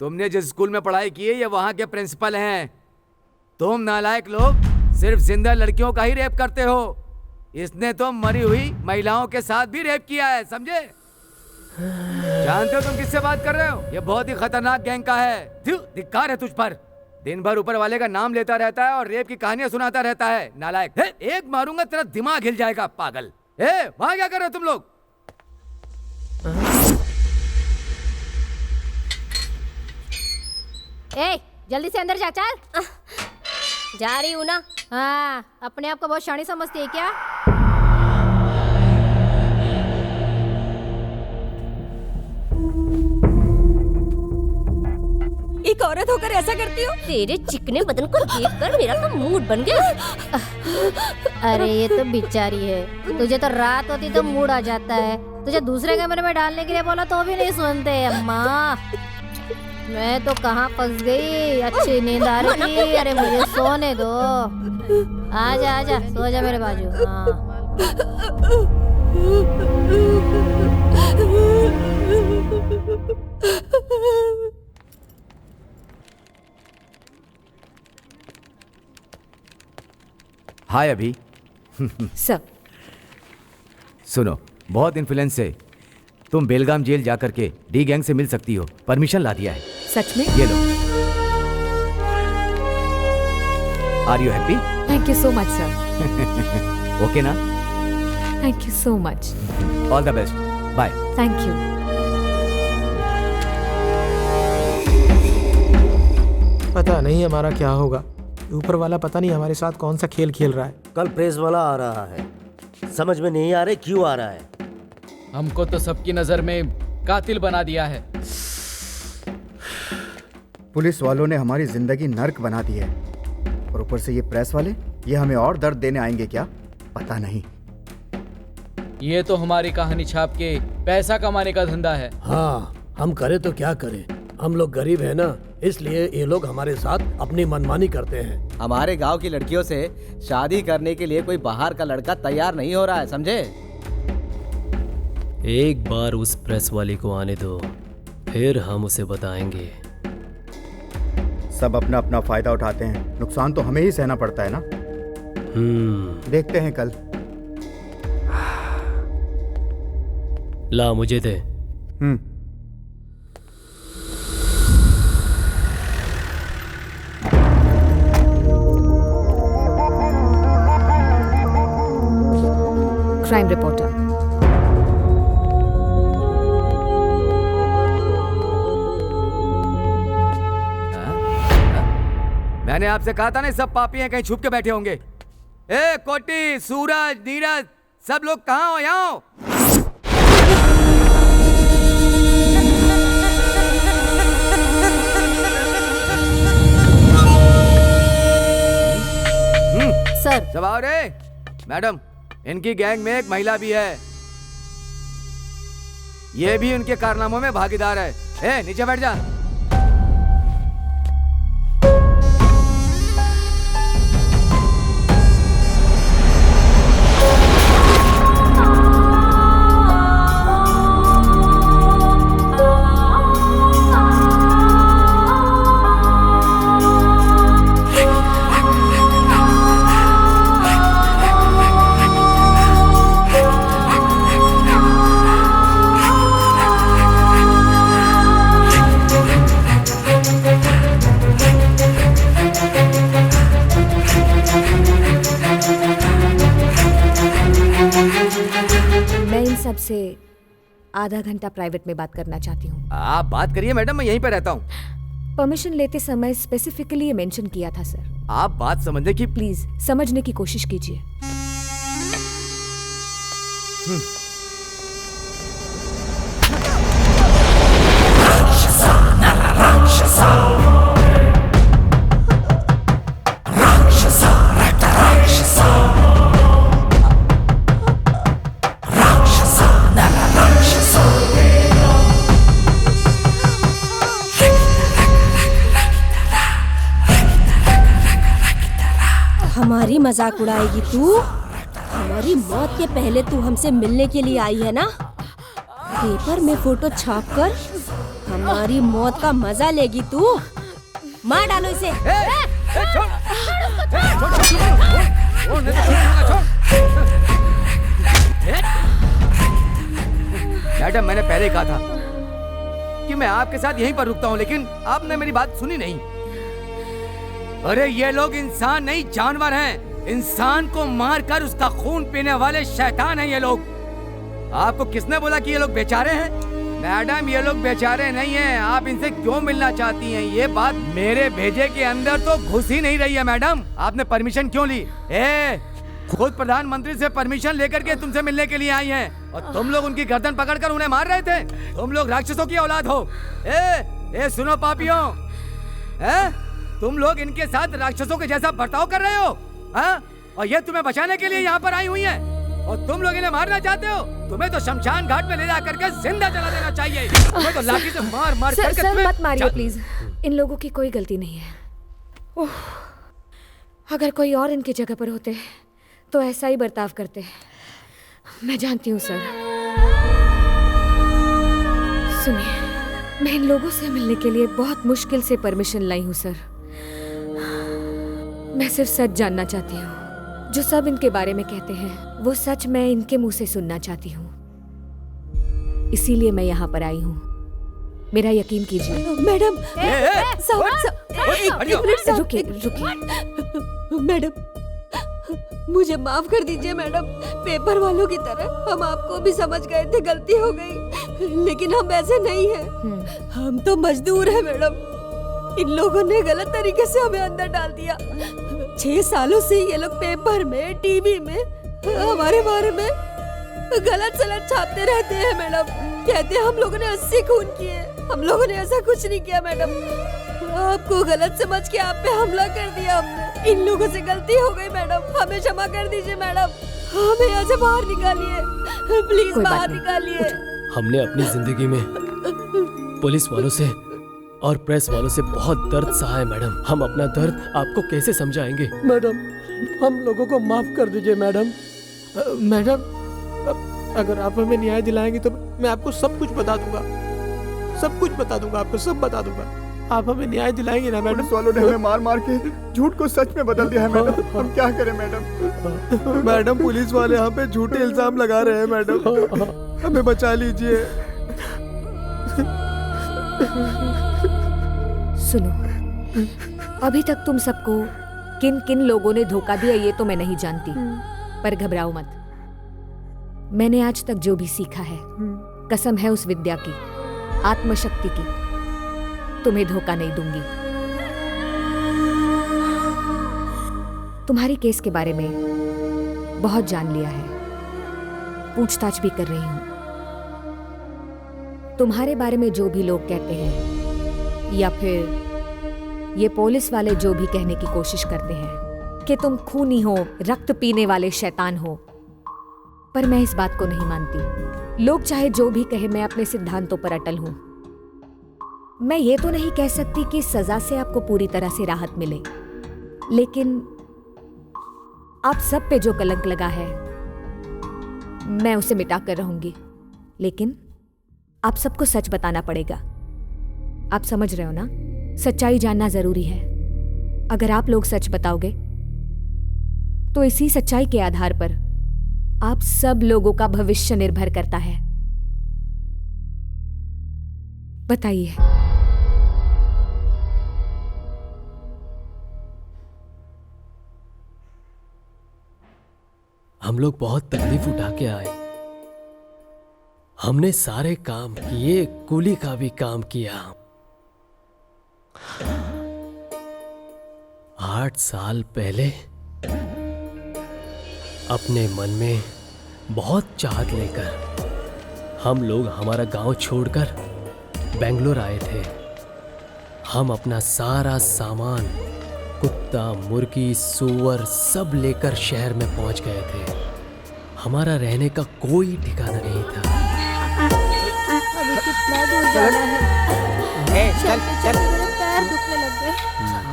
Speaker 3: तुमने जिस स्कूल में पढ़ाई की है ये वहाँ के प्रिंसिपल हैं। तुम नालायक लोग सिर्फ जिंदा लड़कियों का ही रेप करते हो। इसने तो मरी हुई महिलाओं के साथ भी रेप किया है, समझे? जानते हो तुम किससे बात कर रहे हो? ये बहुत ही खतरनाक गैंग का है। धिक्कार है तुझ पर। दिन भर ऊपर वाले का नाम लेता रहता है और रेप की कहानियां सुनाता रहता है। नालायक, एक मारूंगा तेरा दिमाग हिल जाएगा पागल। वहां क्या कर रहे हो तुम लोग?
Speaker 9: जल्दी से अंदर जा, चल। जा रही हूँ ना। हाँ, अपने आप को बहुत शानी समझती है क्या?
Speaker 13: एक औरत होकर ऐसा करती हो?
Speaker 9: तेरे चिकने बदन को देखकर मेरा तो मूड बन गया। अरे ये तो बेचारी है, तुझे तो रात होती तो मूड आ जाता है। तुझे दूसरे कमरे में डालने के लिए बोला तो भी नहीं सुनते। अम्मा, मैं तो कहाँ फंस गई। अच्छी नींद आ रही थी। अरे मुझे सोने दो। आजा आजा, सो जा मेरे बाजू।
Speaker 3: हाय अभी।
Speaker 8: सब
Speaker 3: सुनो, बहुत इन्फ्लुएंस से तुम बेलगाम जेल जाकर के डी गैंग से मिल सकती हो। परमिशन ला दिया है।
Speaker 8: सच में?
Speaker 3: ये लो। Are you happy?
Speaker 8: Thank you so much sir.
Speaker 3: Okay ना?
Speaker 8: Thank you so much.
Speaker 3: All the best. Bye.
Speaker 8: Thank you.
Speaker 12: पता नहीं हमारा क्या होगा। ऊपर वाला पता नहीं हमारे साथ कौन सा खेल खेल रहा है।
Speaker 10: कल प्रेस वाला आ रहा है, समझ में नहीं आ रहा क्यों आ रहा है।
Speaker 5: हमको तो सबकी नजर में कातिल बना दिया है।
Speaker 11: पुलिस वालों ने हमारी जिंदगी नर्क बना दी है, और ऊपर से ये प्रेस वाले, ये हमें और दर्द देने आएंगे क्या, पता नहीं।
Speaker 5: ये तो हमारी कहानी छाप के पैसा कमाने का धंधा है।
Speaker 14: हाँ, हम करें तो क्या करें, हम लोग गरीब हैं ना, इसलिए ये लोग हमारे साथ अपनी मनमानी करते हैं।
Speaker 4: हमारे गांव की लड़कियों से शादी करने के लिए कोई बाहर का लड़का तैयार नहीं हो रहा है, समझे?
Speaker 7: एक बार उस प्रेस वाले को आने दो, फिर हम उसे बताएंगे।
Speaker 11: सब अपना अपना फायदा उठाते हैं, नुकसान तो हमें ही सहना पड़ता है ना। देखते हैं कल।
Speaker 7: ला मुझे दे।
Speaker 8: Crime reporter.
Speaker 3: मैंने आपसे कहा था ना, सब पापी हैं, कहीं छुप के बैठे होंगे। ए कोटी, सूरज, नीरज, सब लोग कहाँ हो? यहाँ हो।
Speaker 9: सर।
Speaker 3: सब आओ रे। मैडम, इनकी गैंग में एक महिला भी है, ये भी उनके कारनामों में भागीदार है। ए, नीचे बैठ जा।
Speaker 8: से आधा घंटा प्राइवेट में बात करना चाहती हूँ।
Speaker 3: आप बात करिए मैडम, मैं यहीं पे रहता हूँ।
Speaker 8: परमिशन लेते समय स्पेसिफिकली ये मेंशन किया था सर।
Speaker 3: आप बात समझने की
Speaker 8: प्लीज समझने की कोशिश कीजिए।
Speaker 13: हमारी मजाक उड़ाएगी तू? हमारी मौत के पहले तू हमसे मिलने के लिए आई है ना? पेपर में फोटो छापकर हमारी मौत का मजा लेगी तू? मार डालो इसे।
Speaker 3: मैडम, मैंने पहले ही कहा था कि मैं आपके साथ यहीं पर रुकता हूँ, लेकिन आपने मेरी बात सुनी नहीं। अरे ये लोग इंसान नहीं जानवर हैं। इंसान को मारकर उसका खून पीने वाले शैतान हैं ये लोग। आपको किसने बोला कि ये लोग बेचारे हैं? मैडम, ये लोग बेचारे नहीं हैं। आप इनसे क्यों मिलना चाहती हैं? ये बात मेरे भेजे के अंदर तो घुस ही नहीं रही है। मैडम, आपने परमिशन क्यों ली? खुद प्रधानमंत्री से परमिशन लेकर के तुमसे मिलने के लिए आई हैं और तुम लोग उनकी गर्दन पकड़कर उन्हें मार रहे थे। तुम लोग राक्षसों की औलाद हो। सुनो पापियों, तुम लोग इनके साथ राक्षसों के जैसा बर्ताव कर रहे हो, और ये तुम्हें बचाने के लिए यहाँ पर आई हुई हैं, और तुम लोग इन्हें मारना चाहते हो। तुम्हें तो शमशान घाट में ले जा करके जिंदा जला देना चाहिए। तुम्हें तो लाठी से मार मार करके।
Speaker 8: सर मत मारिए प्लीज, इन लोगों की कोई गलती नहीं है। अगर कोई और इनकी जगह पर होते तो ऐसा ही बर्ताव करते। मैं जानती हूँ सर। सुनिए, मैं इन लोगों से मिलने के लिए बहुत मुश्किल से परमिशन लाई हूँ सर। मैं सिर्फ सच जानना चाहती हूँ। जो सब इनके बारे में कहते हैं वो सच मैं इनके मुंह से सुनना चाहती हूँ। इसीलिए मैं यहाँ पर आई हूँ। मेरा यकीन कीजिए।
Speaker 13: मैडम,
Speaker 8: रुकिए।
Speaker 13: मैडम, मुझे माफ कर दीजिए मैडम। पेपर वालों की तरह हम आपको भी समझ गए थे, गलती हो गई, लेकिन हम ऐसे नहीं हैं। हम तो मजदूर हैं मैडम। इन लोगों ने गलत तरीके से हमें अंदर डाल दिया। 6 सालों से ये लोग पेपर में, टीवी में हमारे बारे में गलत सलत छापते रहते हैं मैडम। कहते हैं हम लोगों ने 80 खून किए। हम लोगों ने ऐसा कुछ नहीं किया मैडम। आपको गलत समझ के आप पे हमला कर दिया हमने। इन लोगों से गलती हो गई मैडम, हमें क्षमा कर दीजिए मैडम। हमें यहाँ से बाहर निकालिए, प्लीज बाहर निकालिए।
Speaker 7: हमने अपनी जिंदगी में पुलिस वालों से और प्रेस वालों से बहुत दर्द सहा है मैडम। हम अपना दर्द आपको कैसे समझाएंगे?
Speaker 14: मैडम, हम लोगों को माफ कर दीजिए मैडम।
Speaker 12: मैडम, अगर आप हमें न्याय दिलाएंगे तो मैं आपको सब कुछ बता दूंगा। सब कुछ बता दूंगा, आपको सब बता दूंगा। आप हमें न्याय दिलाएंगे ना मैडम?
Speaker 11: पुलिस वालों ने हमें मार मार के झूठ को सच में बदल दिया है मैडम। हम क्या करें मैडम?
Speaker 12: मैडम, पुलिस वाले हम पे झूठे इल्जाम लगा रहे हैं मैडम। हमें बचा लीजिए।
Speaker 8: सुनो, अभी तक तुम सबको किन किन लोगों ने धोखा दिया ये तो मैं नहीं जानती, पर घबराओ मत। मैंने आज तक जो भी सीखा है, कसम है उस विद्या की, आत्मशक्ति की, तुम्हें धोखा नहीं दूंगी। तुम्हारी केस के बारे में बहुत जान लिया है, पूछताछ भी कर रही हूं। तुम्हारे बारे में जो भी लोग कहते हैं या फिर ये पुलिस वाले जो भी कहने की कोशिश करते हैं कि तुम खूनी हो, रक्त पीने वाले शैतान हो, पर मैं इस बात को नहीं मानती। लोग चाहे जो भी कहे, मैं अपने सिद्धांतों पर अटल हूं। मैं ये तो नहीं कह सकती कि सजा से आपको पूरी तरह से राहत मिले, लेकिन आप सब पे जो कलंक लगा है मैं उसे मिटा कर रहूंगी। लेकिन आप सबको सच बताना पड़ेगा। आप समझ रहे हो ना? सच्चाई जानना जरूरी है। अगर आप लोग सच बताओगे तो इसी सच्चाई के आधार पर आप सब लोगों का भविष्य निर्भर करता है। बताइए।
Speaker 7: हम लोग बहुत तकलीफ उठा के आए। हमने सारे काम किए, कूली का भी काम किया। 8 साल पहले अपने मन में बहुत चाहत लेकर हम लोग हमारा गांव छोड़कर बेंगलोर आए थे। हम अपना सारा सामान, कुत्ता, मुर्गी, सूअर सब लेकर शहर में पहुंच गए थे। हमारा रहने का कोई ठिकाना नहीं था।
Speaker 13: अभी कितना दूर जाना है?
Speaker 3: चल चल।
Speaker 13: मेरे पैर दुखने लग गए।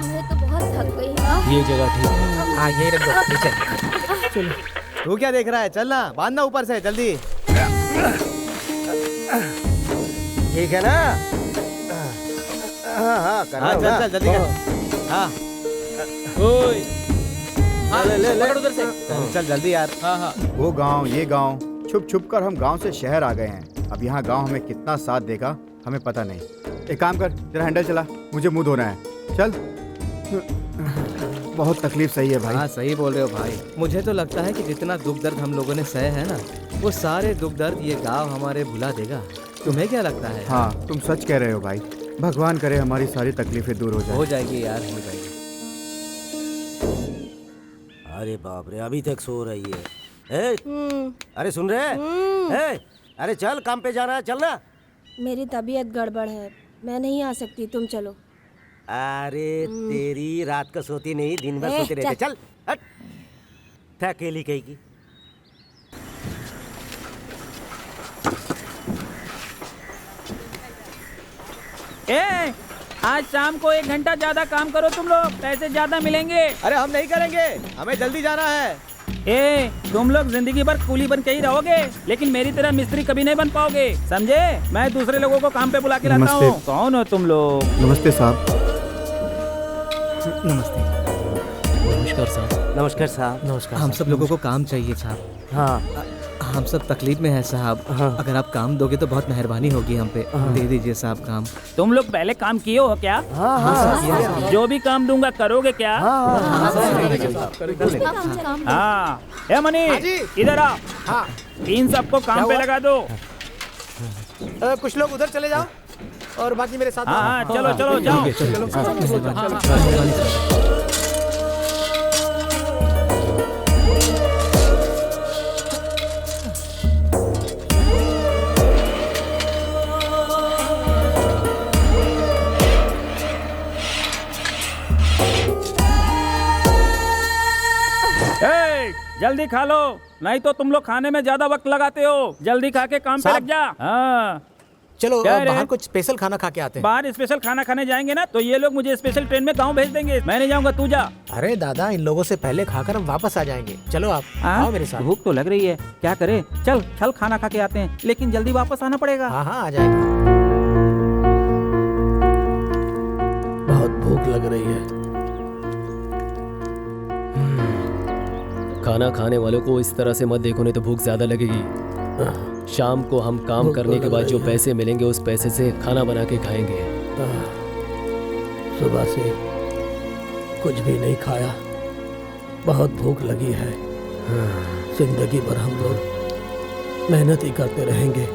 Speaker 13: मैं तो बहुत थक गई।
Speaker 7: ये जगह ठीक है।
Speaker 4: हाँ यही रख दो नीचे। चलो तू क्या देख रहा है, चल ना, बांधना ऊपर से जल्दी।
Speaker 10: ठीक है ना? हाँ हाँ कर
Speaker 4: हाँ चल चल जल्दी कर। हाँ
Speaker 5: ओए
Speaker 4: ले ले ले
Speaker 5: पकड़ उधर से।
Speaker 4: चल जल्दी यार।
Speaker 5: हाँ हाँ
Speaker 11: वो गांव ये गांव, छुप छुप कर हम गांव से शहर आ गए हैं। अब यहाँ गांव हमें कितना साथ देगा हमें पता नहीं। एक काम कर, तेरा हैंडल चला, मुझे मुंह धोना है। चल। बहुत तकलीफ सही है भाई।
Speaker 4: हाँ सही बोल रहे हो भाई। मुझे तो लगता है कि जितना दुख दर्द हम लोगों ने सहे है ना, वो सारे दुख दर्द ये गांव हमारे भुला देगा। तुम्हें क्या लगता है?
Speaker 11: हाँ तुम सच कह रहे हो भाई। भगवान करे हमारी सारी तकलीफें दूर हो जाए।
Speaker 4: हो जाएगी यार, हो जाएगी।
Speaker 10: अरे बाप रे, अभी तक सो रही है। ए, अरे सुन रहे हैं? अरे चल, काम पे जाना है, चल ना।
Speaker 13: मेरी तबीयत गड़बड़ है, मैं नहीं आ सकती, तुम चलो।
Speaker 10: अरे तेरी रात को सोती नहीं, दिन भर सोते रहते। चल हट। अकेली कहीं की।
Speaker 5: आज शाम को 1 घंटा ज्यादा काम करो तुम लोग, पैसे ज्यादा मिलेंगे।
Speaker 4: अरे हम नहीं करेंगे, हमें जल्दी जाना है।
Speaker 5: तुम लोग जिंदगी भर कूली बन के ही रहोगे, लेकिन मेरी तरह मिस्त्री कभी नहीं बन पाओगे, समझे? मैं दूसरे लोगों को काम पे बुला के लाता हूँ। कौन हो तुम लोग?
Speaker 11: नमस्ते साहब।
Speaker 4: नमस्ते।
Speaker 7: नमस्कार साहब।
Speaker 10: नमस्कार साहब।
Speaker 7: नमस्कार।
Speaker 4: हम सब लोगों को काम चाहिए साहब।
Speaker 10: हाँ
Speaker 4: हम सब तकलीफ में है साहब।
Speaker 10: हाँ।
Speaker 4: अगर आप काम दोगे तो बहुत मेहरबानी होगी हम पे। दे दीजिए साहब काम।
Speaker 5: तुम लोग पहले काम किए हो क्या?
Speaker 10: हाँ हाँ
Speaker 5: जो भी काम दूंगा करोगे क्या? हाँ हे मनी, इधर आ। इन सबको काम पे लगा दो।
Speaker 12: कुछ लोग उधर चले जाओ और बाकी मेरे साथ।
Speaker 5: हाँ चलो चलो जाओ। जल्दी खा लो, नहीं तो तुम लोग खाने में ज्यादा वक्त लगाते हो। जल्दी खा के काम पे लग जा। हाँ
Speaker 12: चलो बाहर कुछ स्पेशल खाना खा के आते हैं।
Speaker 5: बाहर स्पेशल खाना खाने जाएंगे ना तो ये लोग मुझे स्पेशल ट्रेन में गाँव भेज देंगे। मैं नहीं जाऊंगा, तू जा।
Speaker 12: अरे दादा, इन लोगों से पहले खाकर हम वापस आ जाएंगे। चलो आप आओ मेरे साथ।
Speaker 5: भूख तो लग रही है, क्या करे? चल चल खाना खा के आते हैं, लेकिन जल्दी वापस आना पड़ेगा।
Speaker 12: हाँ हाँ आ जाएगा।
Speaker 14: बहुत भूख लग रही है।
Speaker 7: खाना खाने वालों को इस तरह से मत देखो, नहीं तो भूख ज्यादा लगेगी। शाम को हम काम करने के बाद जो पैसे मिलेंगे उस पैसे से खाना बना के खाएंगे।
Speaker 14: सुबह से कुछ भी नहीं खाया, बहुत भूख लगी है। जिंदगी भर हम लोग मेहनत ही करते रहेंगे,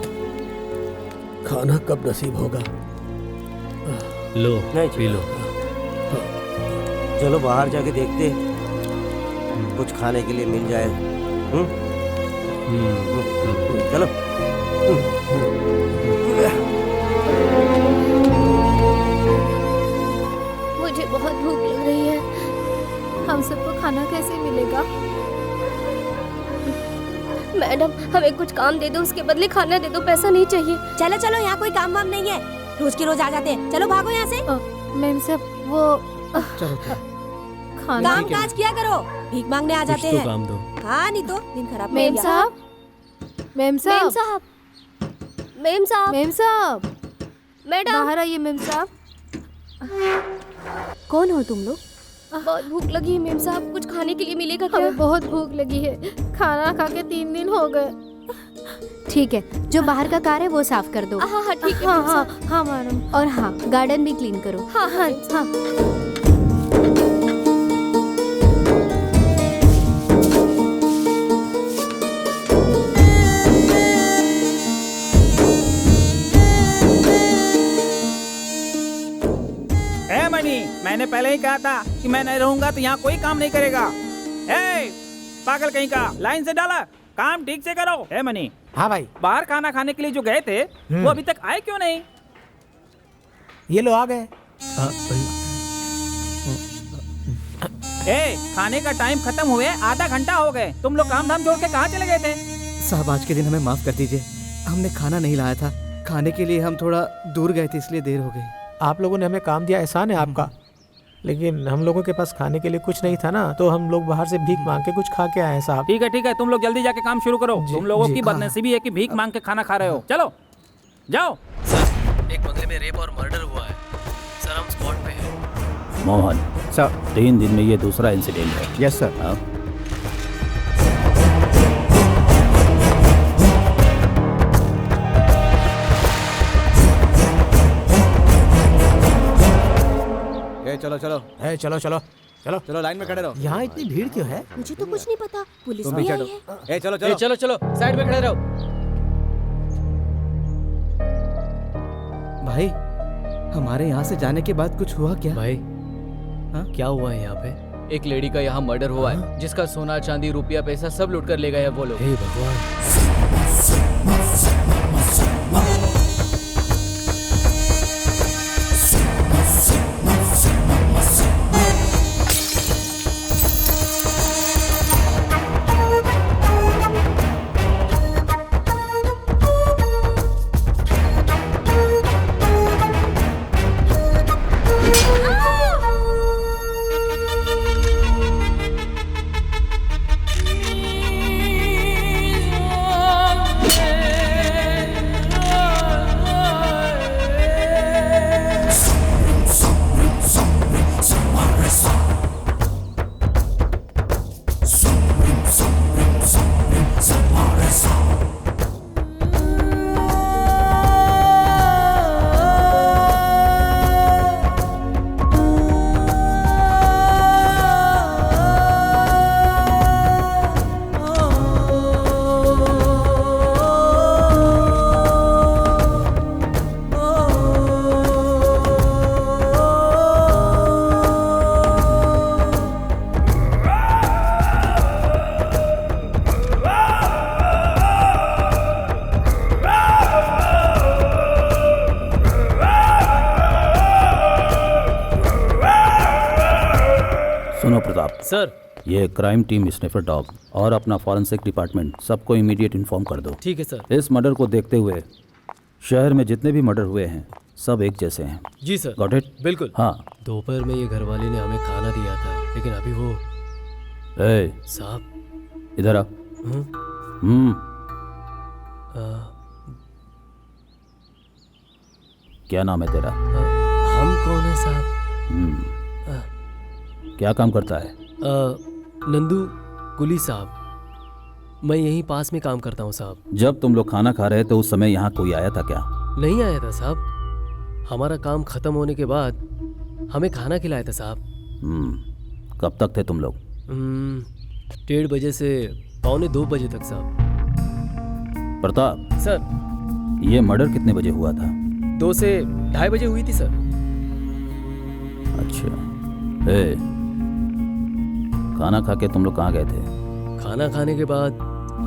Speaker 14: खाना कब नसीब होगा?
Speaker 7: लो
Speaker 10: नहीं
Speaker 7: पी लो।
Speaker 10: चलो बाहर जाके देखते, कुछ खाने के लिए मिल जाए। चलो।
Speaker 9: मुझे बहुत भूख लग रही है, हम सबको खाना कैसे मिलेगा? मैडम हमें कुछ काम दे दो, उसके बदले खाना दे दो, पैसा नहीं चाहिए।
Speaker 13: चलो चलो, यहाँ कोई काम वाम नहीं है, रोज के रोज आ जाते हैं। चलो भागो यहाँ से।
Speaker 9: मैम साहब वो खाना
Speaker 13: काम काज किया करो, भीख मांगने आ जाते हैं।
Speaker 7: काम दो।
Speaker 13: हाँ नहीं तो दिन खराब।
Speaker 9: मैम साहब, मैम साहब, मैम साहब, मैम साहब, मैडम बाहर आइए। मैम साहब,
Speaker 13: कौन हो तुम लोग?
Speaker 9: बहुत भूख लगी है मैम साहब, कुछ खाने के लिए मिलेगा क्या? हमें बहुत भूख लगी है, खाना खा के 3 दिन हो गए।
Speaker 15: ठीक है, जो बाहर का कार है वो साफ कर दो।
Speaker 9: हाँ हाँ ठीक है।
Speaker 15: हाँ मैडम। और हाँ, गार्डन भी क्लीन करो।
Speaker 9: हाँ हाँ हाँ।
Speaker 5: मैंने पहले ही कहा था कि मैं नहीं रहूंगा तो यहाँ कोई काम नहीं करेगा। ए, पागल कहीं का, लाइन से डाला, काम ठीक से करो। A money.
Speaker 12: हाँ भाई।
Speaker 5: बाहर खाना खाने के लिए जो गए थे वो अभी तक आए क्यों नहीं?
Speaker 12: ये लो आ गए।
Speaker 5: खाने का टाइम खत्म हुए आधा घंटा हो गए, तुम लोग काम धाम छोड़ के कहाँ चले गए थे?
Speaker 4: साहब आज के दिन हमें माफ कर दीजिए, हमने खाना नहीं लाया था, खाने के लिए हम थोड़ा दूर गए थे इसलिए देर हो गई।
Speaker 12: आप लोगों ने हमें काम दिया, एहसान है आपका, लेकिन हम लोगों के पास खाने के लिए कुछ नहीं था ना, तो हम लोग बाहर से भीख मांग के कुछ खा के आए हैं साहब।
Speaker 5: ठीक है, तुम लोग जल्दी जाके काम शुरू करो। तुम लोगों
Speaker 12: जी,
Speaker 5: की बदनसीबी है कि भीख मांग के खाना खा रहे हो। चलो जाओ।
Speaker 7: सर, एक बंगले में रेप और मर्डर हुआ है सर, हम स्पॉट पे हैं।
Speaker 2: मोहन
Speaker 11: सर
Speaker 2: 3 दिन में ये दूसरा इंसिडेंट है।
Speaker 11: Yes sir.
Speaker 2: हाँ?
Speaker 4: चलो चलो
Speaker 12: चलो चलो चलो
Speaker 4: चलो लाइन में खड़े रहो।
Speaker 12: यहाँ इतनी भीड़ क्यों है?
Speaker 13: मुझे तो कुछ नहीं पता, पुलिस
Speaker 4: तुम
Speaker 13: भी
Speaker 4: भी
Speaker 13: आई
Speaker 4: चलो।
Speaker 13: है।
Speaker 4: चलो चलो
Speaker 7: चलो चलो साइड में खड़े रहो।
Speaker 4: भाई हमारे यहाँ से जाने के बाद कुछ हुआ क्या?
Speaker 7: भाई क्या हुआ है यहाँ पे? एक लेडी का यहाँ मर्डर हुआ है, जिसका सोना चांदी रुपया पैसा सब लूट कर ले गए हैं वो लोग। हे भगवान।
Speaker 2: सुनो प्रताप
Speaker 7: सर,
Speaker 2: ये क्राइम टीम स्निफर डॉग और अपना फॉरेंसिक डिपार्टमेंट सबको इमीडिएट इन्फॉर्म कर दो।
Speaker 7: ठीक है सर।
Speaker 2: इस मर्डर को देखते हुए शहर में जितने भी मर्डर हुए हैं सब एक जैसे हैं।
Speaker 7: जी सर।
Speaker 2: Got it?
Speaker 7: बिल्कुल।
Speaker 2: हाँ।
Speaker 7: दोपहर में ये घरवाले ने हमें खाना दिया था, लेकिन अभी वो साहब
Speaker 2: इधर आ। क्या नाम है तेरा?
Speaker 7: हम कौन है साहब?
Speaker 2: क्या काम करता है?
Speaker 7: नंदू कुली साहब। मैं यहीं पास में काम करता हूँ साहब।
Speaker 2: जब तुम लोग खाना खा रहे थे उस समय यहाँ कोई आया था क्या?
Speaker 7: नहीं आया था साहब। हमारा काम खत्म होने के बाद हमें खाना खिलाया था साहब।
Speaker 2: कब तक थे तुम लोग?
Speaker 7: 1:30 बजे से 1:45 बजे तक साहब।
Speaker 2: प्रताप
Speaker 7: सर,
Speaker 2: ये मर्डर कितने बजे हुआ था?
Speaker 7: 2 से 2:30 बजे हुई थी सर।
Speaker 2: अच्छा। खाना खा के तुम लोग कहाँ गए थे?
Speaker 7: खाना खाने के बाद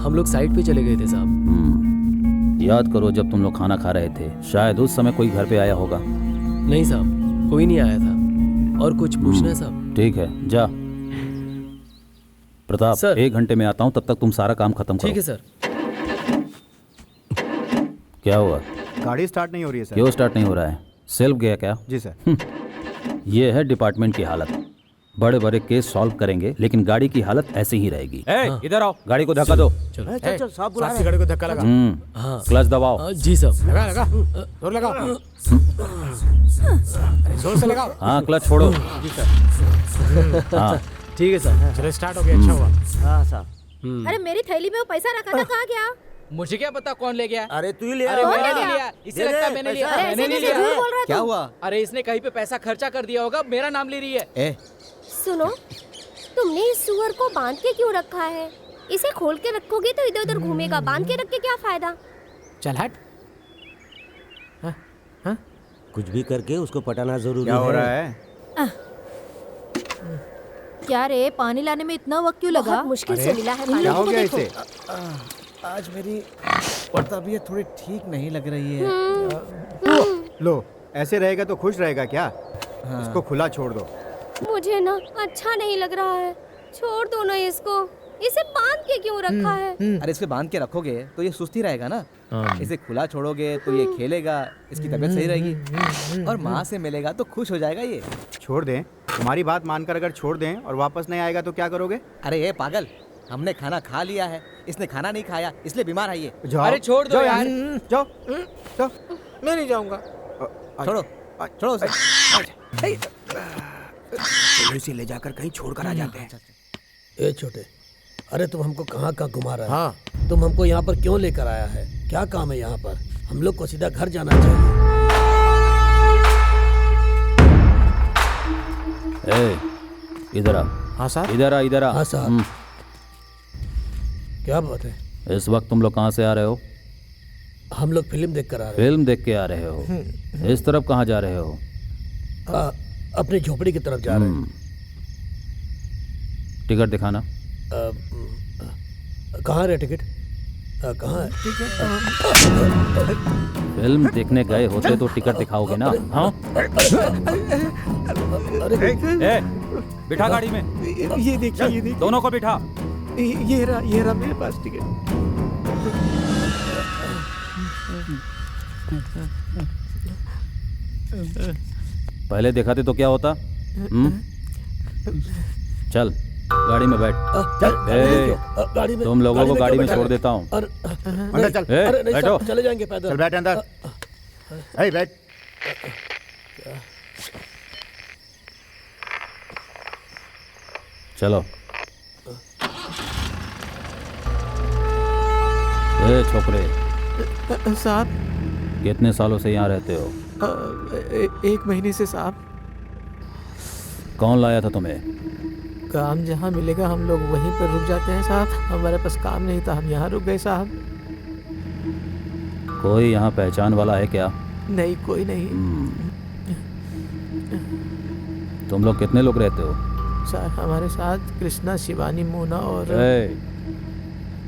Speaker 7: हम लोग साइड पे चले गए थे साहब।
Speaker 2: याद करो जब तुम लोग खाना खा रहे थे शायद उस समय कोई घर पे आया होगा।
Speaker 7: नहीं साहब, कोई नहीं आया था। और कुछ पूछना है साहब?
Speaker 2: ठीक है, जा। प्रताप सर, 1 घंटे में आता हूँ, तब तक तुम सारा काम खत्म करो।
Speaker 7: ठीक है सर।
Speaker 2: क्या हुआ?
Speaker 11: गाड़ी स्टार्ट नहीं हो रही है सर।
Speaker 2: क्यों स्टार्ट नहीं हो रहा है? सेल्फ गया क्या?
Speaker 11: जी सर।
Speaker 2: ये है डिपार्टमेंट की हालत। बड़े बड़े केस सॉल्व करेंगे लेकिन गाड़ी की हालत ऐसे ही रहेगी।
Speaker 5: इधर आओ।
Speaker 2: गाड़ी को धक्का दो।
Speaker 7: चलो
Speaker 12: चल साहब बुला रहे हैं। गाड़ी को धक्का लगा।
Speaker 2: क्लच दबाओ।
Speaker 7: जी साहब।
Speaker 12: लगा जोर लगाओ। जोर से लगाओ।
Speaker 2: हाँ, क्लच छोड़ो।
Speaker 12: जी सर।
Speaker 2: हाँ
Speaker 7: ठीक है सर।
Speaker 12: चलो स्टार्ट हो गया। अच्छा हुआ।
Speaker 10: हाँ साहब।
Speaker 13: अरे मेरी थैली में वो पैसा रखा था, कहाँ गया?
Speaker 5: मुझे क्या पता कौन ले गया?
Speaker 10: अरे तू ही ले
Speaker 5: अरे
Speaker 10: आया।
Speaker 5: मैंने नहीं लिया, इसे लगता है मैंने लिया। मैंने नहीं लिया।
Speaker 13: झूठ बोल रहा
Speaker 4: क्या
Speaker 13: तू?
Speaker 4: हुआ?
Speaker 5: अरे इसने कहीं पे पैसा खर्चा कर दिया होगा, मेरा नाम ले रही है।
Speaker 13: सुनो, तुमने इस सुअर को बांध के क्यों रखा है? इसे खोल के रखोगे तो इधर उधर घूमेगा, बांध के रख के क्या फायदा?
Speaker 12: चल हट।
Speaker 10: कुछ भी करके उसको पटाना जरूरी
Speaker 11: क्या
Speaker 10: है।
Speaker 11: हो रहा है?
Speaker 9: क्या रे, पानी लाने में इतना वक्त क्यों लगा?
Speaker 13: बहुत मुश्किल से मिला है पानी।
Speaker 11: क्या हो गया इसे?
Speaker 4: आज मेरी तबीयत थोड़ी ठीक नहीं लग रही है।
Speaker 11: लो, ऐसे रहेगा तो खुश रहेगा क्या? इसको खुला छोड़ दो।
Speaker 13: मुझे ना अच्छा नहीं लग रहा है, छोड़ दो ना इसको। इसे बांध के क्यों रखा है?
Speaker 4: अरे इसे बांध के रखोगे तो ये सुस्ती रहेगा ना। इसे खुला छोड़ोगे तो ये खेलेगा, इसकी तबीयत सही रहेगी और माँ से मिलेगा तो खुश हो जाएगा ये।
Speaker 11: छोड़ दें, तुम्हारी बात मानकर अगर छोड़ दें और वापस नहीं आएगा तो क्या करोगे?
Speaker 4: अरे ये पागल, हमने खाना खा लिया है, इसने खाना नहीं खाया इसलिए बीमार है ये।
Speaker 11: जाओ,
Speaker 4: अरे छोड़ दो
Speaker 11: जाओ
Speaker 4: यार।
Speaker 11: जाओ जाओ।
Speaker 12: मैं नहीं जाऊंगा।
Speaker 4: छोड़ो छोड़ो उसे।
Speaker 11: पुलिस ले जाकर कहीं छोड़कर आ जाते हैं।
Speaker 14: ए छोटे, अरे तुम हमको कहाँ कहाँ घुमा रहा है? हाँ, तुम हमको यहाँ पर क्यों लेकर आया है? क्या काम है यहाँ पर? हम लोग को सीधा घर जाना चाहिए।
Speaker 2: ए, इधर आ।
Speaker 12: हाँ साहब।
Speaker 2: इधर आ, इधर आ।
Speaker 14: हाँ साहब। क्या बात है?
Speaker 2: इस वक्त तुम लोग कहाँ से आ रहे हो?
Speaker 14: हम लोग फिल्म देख कर आ रहे
Speaker 2: फिल्म देख के आ रहे हो? इस तरफ कहाँ जा रहे हो?
Speaker 14: अपनी झोपड़ी की तरफ जा रहे हैं।
Speaker 2: टिकट दिखाना।
Speaker 14: कहाँ है टिकट? कहाँ है?
Speaker 2: फिल्म देखने गए होते तो टिकट दिखाओगे ना? हाँ? ए, बिठा गाड़ी में।
Speaker 12: ये देखिए, ये देखिए।
Speaker 2: दोनों को बिठा।
Speaker 12: ये रहा मेरे पास टिकट।
Speaker 2: पहले दिखाते तो क्या होता? चल गाड़ी में बैठ।
Speaker 14: गाड़ी में,
Speaker 2: तुम लोगों को गाड़ी में छोड़ देता हूँ।
Speaker 11: अंदर चल।
Speaker 2: बैठो।
Speaker 14: चले जाएंगे पैदल।
Speaker 11: चल बैठ अंदर। ए, बैठ।
Speaker 2: चलो। ए छोकरे,
Speaker 12: साहब
Speaker 2: कितने सालों से यहाँ रहते हो?
Speaker 12: 1 महीने से साहब।
Speaker 2: कौन लाया था तुम्हें?
Speaker 12: काम जहाँ मिलेगा हम लोग वहीं पर रुक जाते हैं साहब। हमारे पास काम नहीं था, हम यहाँ रुक गए साहब।
Speaker 2: कोई यहाँ पहचान वाला है क्या?
Speaker 12: नहीं, कोई नहीं।
Speaker 2: तुम लोग कितने लोग रहते हो?
Speaker 12: सर हमारे साथ कृष्णा, शिवानी, मोना और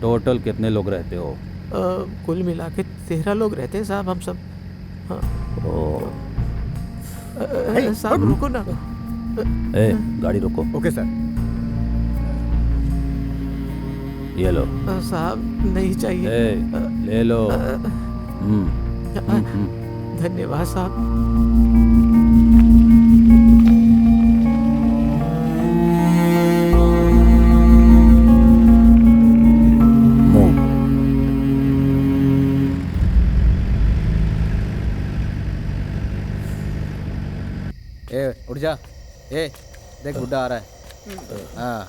Speaker 2: टोटल कितने लोग रहते हो?
Speaker 12: कुल मिला के 13 लोग रहते हैं साहब हम सब। हाँ। साहब रुको ना।
Speaker 2: गाड़ी रोको।
Speaker 11: Okay sir.
Speaker 2: ये लो।
Speaker 12: साहब नहीं चाहिए।
Speaker 2: ले लो।
Speaker 12: धन्यवाद साहब।
Speaker 4: उठ जा। देख बुड्ढा आ रहा है। हाँ।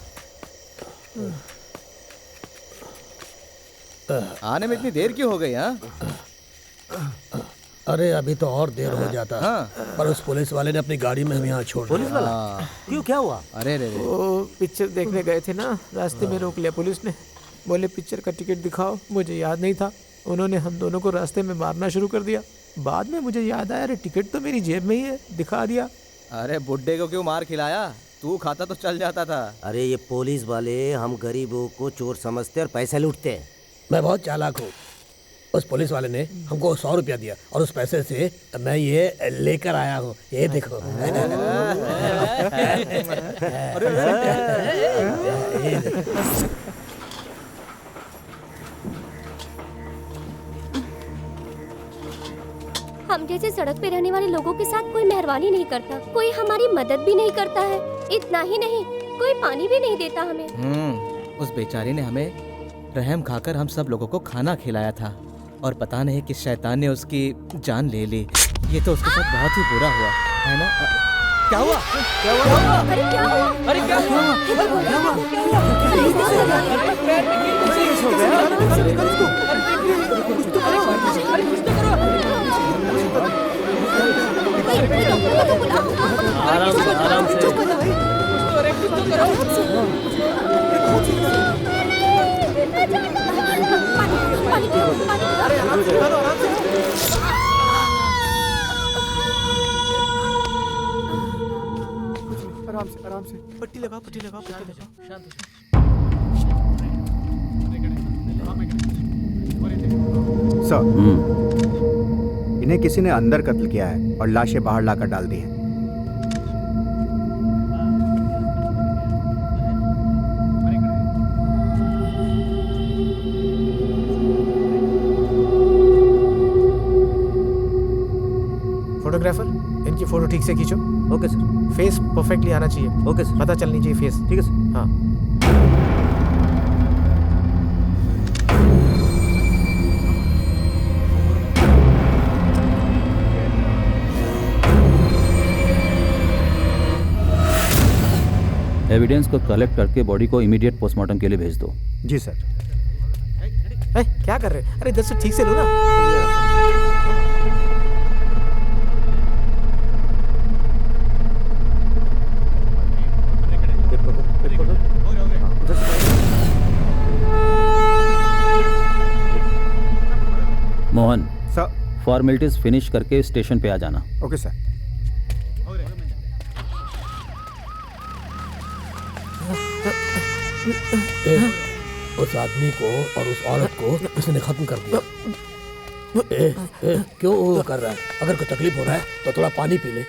Speaker 4: आने में इतनी देर क्यों हो गई? हाँ,
Speaker 14: अरे अभी तो और देर हो जाता। पर उस पुलिस वाले ने अपनी गाड़ी में हमें यहाँ छोड़ दिया।
Speaker 10: पुलिस वाला? क्यों, क्या हुआ?
Speaker 4: अरे रे,
Speaker 12: वो पिक्चर देखने गए थे ना, रास्ते में रोक लिया पुलिस ने। बोले पिक्चर का टिकट दिखाओ, मुझे याद नहीं था। उन्होंने हम दोनों को रास्ते में मारना शुरू कर दिया। बाद में मुझे याद आया, अरे टिकट तो मेरी जेब में ही है, दिखा दिया।
Speaker 4: अरे बुड्ढे को क्यों मार खिलाया? तू खाता तो चल जाता था।
Speaker 10: अरे ये पुलिस वाले हम गरीबों को चोर समझते और पैसे लूटते हैं।
Speaker 14: मैं बहुत चालाक हूँ। उस पुलिस वाले ने हमको 100 रुपया दिया और उस पैसे से मैं ये लेकर आया हूँ। ये देखो।
Speaker 9: हम जैसे सड़क पे रहने वाले लोगों के साथ कोई मेहरबानी नहीं करता, कोई हमारी मदद भी नहीं करता है। इतना ही नहीं, कोई पानी भी नहीं देता हमें।
Speaker 4: उस बेचारी ने हमें रहम खाकर हम सब लोगों को खाना खिलाया था और पता नहीं किस शैतान ने उसकी जान ले ली। ये तो उसके साथ बहुत ही बुरा हुआ है ना? क्या हुआ? क्या हुआ?
Speaker 9: अरे क्या हुआ?
Speaker 4: अरे क्या हुआ?
Speaker 14: आराम से, आराम से।
Speaker 11: आराम से, आराम से।
Speaker 12: पट्टी लगाओ, पट्टी लगाओ, पट्टी लगाओ। शांत
Speaker 11: सर, इन्हें किसी ने अंदर कत्ल किया है और लाशें बाहर लाकर डाल दी हैं।
Speaker 12: फोटोग्राफर इनकी फोटो ठीक से खींचो।
Speaker 4: Okay sir.
Speaker 12: फेस परफेक्टली आना चाहिए।
Speaker 4: Okay sir.
Speaker 12: पता चलनी चाहिए फेस।
Speaker 4: ठीक है सर।
Speaker 12: हाँ।
Speaker 2: एविडेंस को कलेक्ट करके बॉडी को इमीडिएट पोस्टमार्टम के लिए भेज दो।
Speaker 11: जी सर।
Speaker 12: क्या कर रहे हैं? अरे इधर से ठीक से लो ना।
Speaker 2: मोहन
Speaker 11: सर।
Speaker 2: फॉर्मेलिटीज फिनिश करके स्टेशन पे आ जाना।
Speaker 11: Okay sir.
Speaker 14: उस आदमी को और उस औरत को किसी ने खत्म कर दिया। क्यों वो कर रहा है? अगर कोई तकलीफ हो रहा है तो थोड़ा पानी पी ले।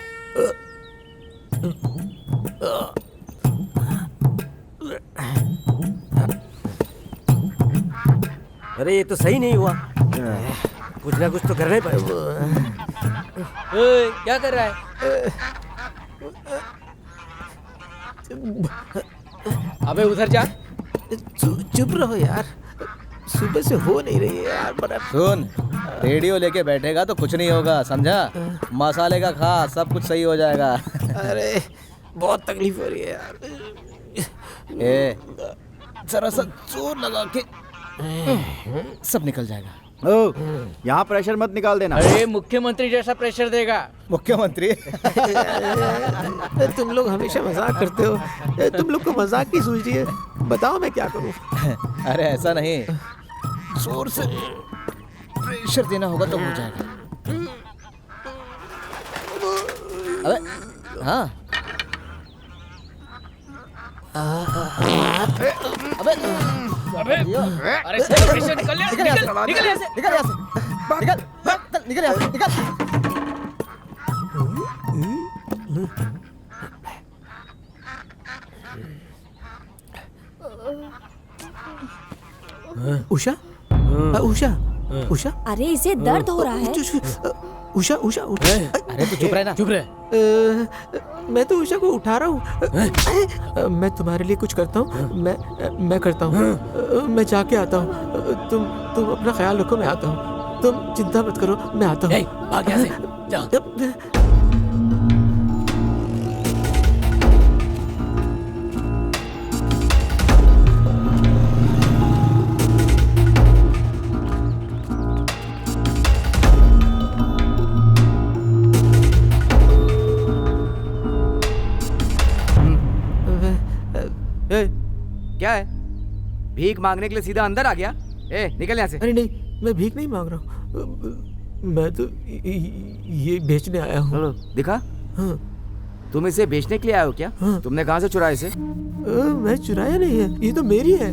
Speaker 10: अरे ये तो सही नहीं हुआ। कुछ ना कुछ तो करना ही पड़ेगा।
Speaker 7: क्या कर रहा है?
Speaker 12: अबे उधर जा। चुप रहो यार, सुबह से हो नहीं रही है यार। बड़ा
Speaker 4: सुन, रेडियो लेके बैठेगा तो कुछ नहीं होगा, समझा? मसाले का खा, सब कुछ सही हो जाएगा।
Speaker 12: अरे बहुत तकलीफ हो रही है यार।
Speaker 4: ए, जरा सा जोर लगा के सब निकल जाएगा।
Speaker 6: ओ, यहाँ प्रेशर मत निकाल देना।
Speaker 7: अरे मुख्यमंत्री जैसा प्रेशर देगा।
Speaker 4: मुख्यमंत्री?
Speaker 12: तुम लोग हमेशा मजाक करते हो। तुम लोग को मजाक की सूझ रही है। बताओ मैं क्या करूं?
Speaker 4: अरे ऐसा नहीं, जोर से प्रेशर देना होगा तो हो जाएगा। अबे हाँ। अबे
Speaker 7: अरे प्रेशर निकल यहाँ से।
Speaker 4: निकल यहाँ से, निकल।
Speaker 12: उषा, उषा, उषा।
Speaker 13: अरे इसे दर्द हो रहा है।
Speaker 12: उषा, उषा,
Speaker 4: अरे तू चुप रहे ना।
Speaker 7: चुप रहे।
Speaker 12: मैं तो उषा को उठा रहा हूँ। मैं तुम्हारे लिए कुछ करता हूँ। मैं करता हूँ। मैं जाके आता हूँ। तुम अपना ख्याल रखो, मैं आता हूँ। तुम चिंता मत करो, मैं आता हूँ।
Speaker 7: भाग यहाँ से, जा।
Speaker 3: क्या है? भीख मांगने के लिए सीधा अंदर आ गया? निकल यहाँ से।
Speaker 12: अरे नहीं, मैं भीख नहीं मांग रहा हूँ। मैं तो ये बेचने आया हूँ।
Speaker 3: दिखा?
Speaker 12: हाँ।
Speaker 3: तुम इसे बेचने के लिए आए हो क्या?
Speaker 12: हाँ।
Speaker 3: तुमने कहाँ से चुराया इसे?
Speaker 12: मैं चुराया नहीं है, ये तो मेरी है।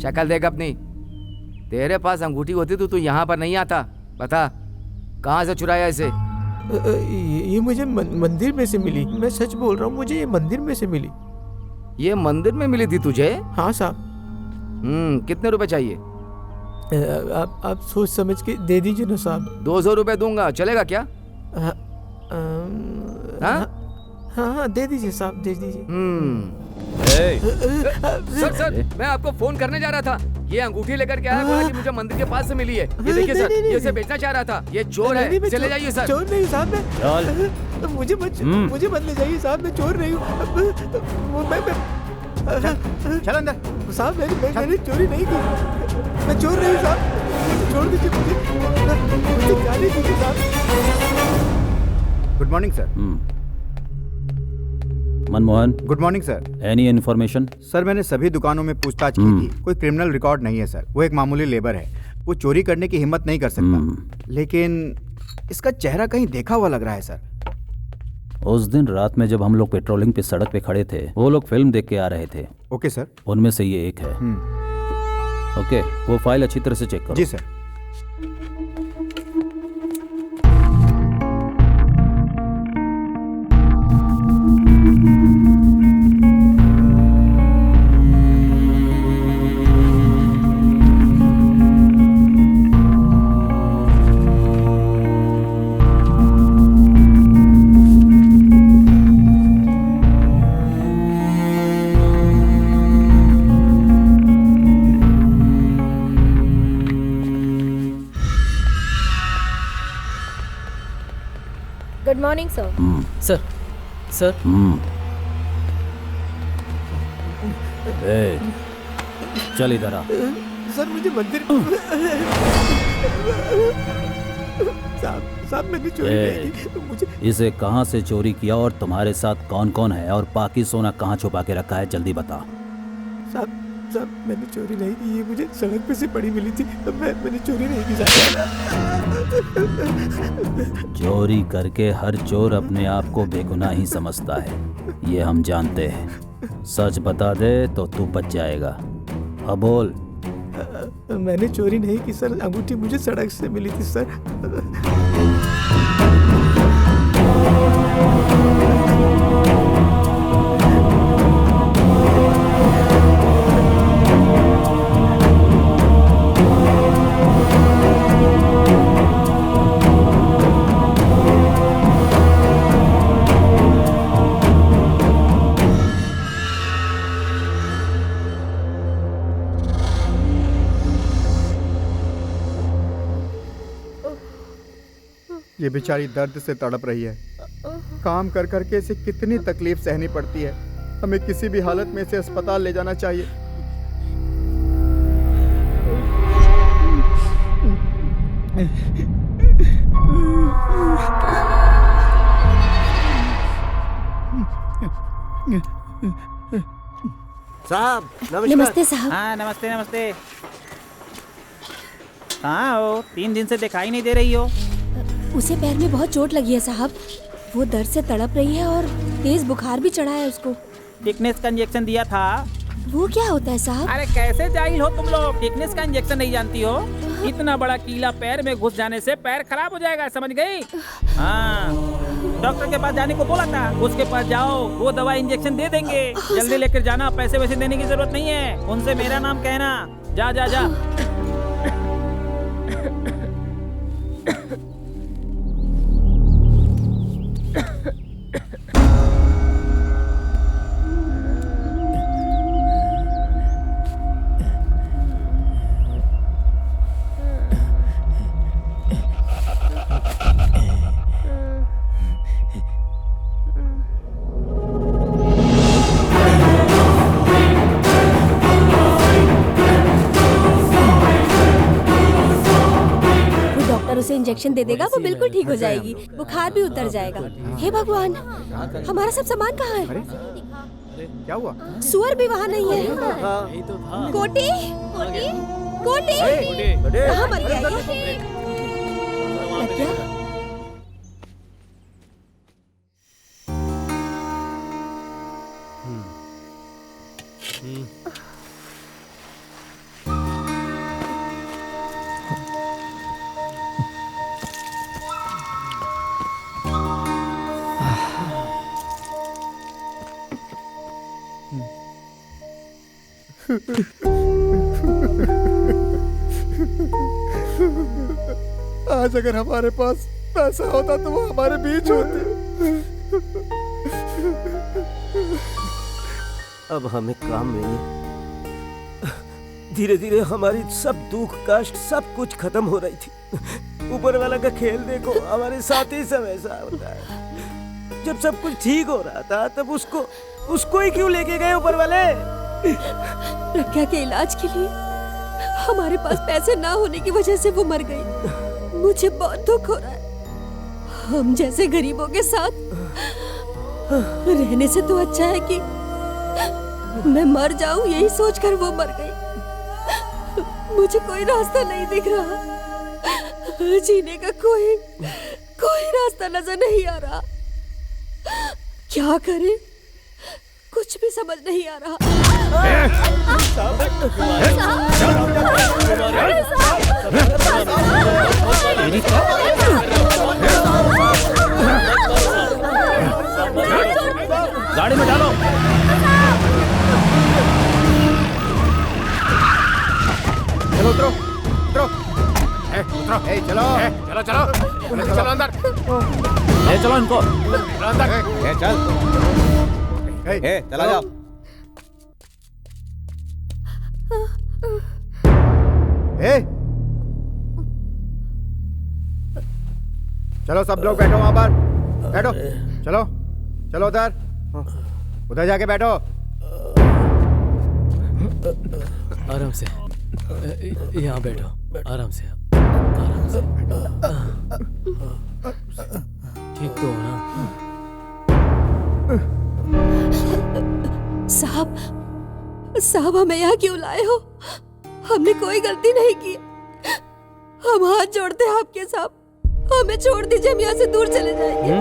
Speaker 3: शक्ल देख अपनी। तेरे पास अंगूठी होती तो तू यहाँ पर नहीं आता। बता, कहाँ से चुराया इसे?
Speaker 12: ये मुझे मंदिर में से मिली। मैं सच बोल रहा हूँ, मुझे ये मंदिर में से मिली।
Speaker 3: ये मंदिर में मिली थी तुझे?
Speaker 12: हाँ साहब।
Speaker 3: कितने रुपए चाहिए?
Speaker 12: आप सोच समझ के दे दीजिए ना साहब।
Speaker 3: 200 रुपए दूंगा, चलेगा क्या?
Speaker 12: हाँ, दे दीजिए साहब, दे दीजिए।
Speaker 3: सर, मैं आपको फोन करने जा रहा था। ये अंगूठी लेकर के आया, बोला कि मुझे मंदिर के पास से मिली है। ये देखिए सर, ये इसे बेचना चाह रहा था। ये चोर है, चले जाइए सर।
Speaker 12: चोर नहीं साहब, मुझे मत ले जाइए साहब, मैं चोर नहीं हूँ।
Speaker 6: चल अंदर।
Speaker 12: साहब मैंने चोरी नहीं की। मैं चोर नहीं हूँ साहब, मुझे छोड़ दीजिए। मुझे जाने दीजिए साहब।
Speaker 11: Good morning sir.
Speaker 2: Manmohan.
Speaker 11: Good morning sir.
Speaker 2: Any information?
Speaker 11: Sir, मैंने सभी दुकानों में पूछताछ की थी। कोई क्रिमिनल रिकॉर्ड नहीं है सर। वो एक मामूली लेबर है। वो चोरी करने की हिम्मत नहीं कर सकता। लेकिन इसका चेहरा कहीं देखा हुआ लग रहा है सर।
Speaker 2: उस दिन रात में जब हम लोग पेट्रोलिंग पे सड़क पे खड़े थे, वो लोग फिल्म देख के आ रहे थे।
Speaker 11: Okay sir.
Speaker 2: उनमें से ये एक है। ओके, वो फाइल अच्छी तरह से चेक करो।
Speaker 11: जी sir.
Speaker 16: Good morning sir.
Speaker 7: Sir sir
Speaker 2: ए, चल इधर आ।
Speaker 12: सर मुझे मंदिर साहब मैंने चोरी नहीं की। मुझे
Speaker 2: इसे कहाँ से चोरी किया और तुम्हारे साथ कौन कौन है और बाकी सोना कहाँ छुपा के रखा है, जल्दी बता।
Speaker 12: साहब मैंने चोरी नहीं की, ये मुझे सड़क पे से पड़ी मिली थी। मैंने चोरी नहीं की साहब।
Speaker 2: चोरी करके हर चोर अपने आप को बेगुनाह ही समझता है, ये हम जानते हैं। सच बता दे तो तू बच जाएगा। अब बोल।
Speaker 12: मैंने चोरी नहीं की सर, अंगूठी मुझे सड़क से मिली थी सर।
Speaker 11: ये बेचारी दर्द से तड़प रही है। काम कर करके इसे कितनी तकलीफ सहनी पड़ती है। हमें किसी भी हालत में इसे अस्पताल ले जाना चाहिए।
Speaker 10: साहब
Speaker 16: नमस्ते साहब।
Speaker 5: हाँ नमस्ते नमस्ते। कहाँ हो? 3 दिन से दिखाई नहीं दे रही हो।
Speaker 16: उसे पैर में बहुत चोट लगी है साहब, वो दर्द से तड़प रही है और तेज बुखार भी चढ़ा है उसको।
Speaker 5: टिकनेस का इंजेक्शन दिया था।
Speaker 16: वो क्या होता है साहब?
Speaker 5: अरे कैसे जाहिल हो तुम लोग, टिकनेस का इंजेक्शन नहीं जानती हो? इतना बड़ा कीला पैर में घुस जाने से पैर खराब हो जाएगा, समझ गई? हाँ, डॉक्टर के पास जाने को बोला था, उसके पास जाओ, वो दवा इंजेक्शन दे देंगे। जल्दी लेकर जाना, पैसे वैसे देने की जरूरत नहीं है। उनसे मेरा नाम कहना। जा जा जा।
Speaker 16: उसे इंजेक्शन दे देगा, वो बिल्कुल ठीक हो जाएगी, बुखार भी उतर जाएगा। हे भगवान, हमारा सब सामान कहाँ है?
Speaker 11: क्या हुआ?
Speaker 16: सुअर भी वहाँ नहीं है। कोटी, कोटी, कहाँ मर गया ये? लग गया?
Speaker 11: आज अगर हमारे पास पैसा होता तो वो हमारे बीच होते।
Speaker 10: अब हमें काम मिले। धीरे धीरे हमारी सब दुख कष्ट सब कुछ खत्म हो रही थी। ऊपर वाला का खेल देखो, हमारे साथ ही सब ऐसा होता है। जब सब कुछ ठीक हो रहा था तब उसको ही क्यों लेके गए ऊपर वाले?
Speaker 13: प्रज्ञा के इलाज के लिए हमारे पास पैसे ना होने की वजह से वो मर गई। मुझे बहुत दुख हो रहा है। हम जैसे गरीबों के साथ रहने से तो अच्छा है कि मैं मर जाऊं, यही सोचकर वो मर गई। मुझे कोई रास्ता नहीं दिख रहा, जीने का कोई रास्ता नजर नहीं आ रहा। क्या करें, कुछ भी समझ नहीं आ रहा।
Speaker 2: गाड़ी में डालो।
Speaker 11: चलो उतरो, उतरो, उतरो, चलो, चलो, चलो, चलो अंदर,
Speaker 2: ले चलो इनको,
Speaker 11: चलो अंदर, चल, चला जाओ। चलो सब लोग बैठो वहां पर।
Speaker 6: बैठो, चलो चलो उधर, उधर जाके बैठो।
Speaker 7: आराम से, यहाँ बैठो, आराम से, ठीक तो हो ना?
Speaker 13: साहब हमें यहाँ क्यों लाए हो? हमने कोई गलती नहीं की। हम हाथ जोड़ते हैं आपके साहब, हमें छोड़ दीजिए, हम यहाँ से दूर चले जाएंगे।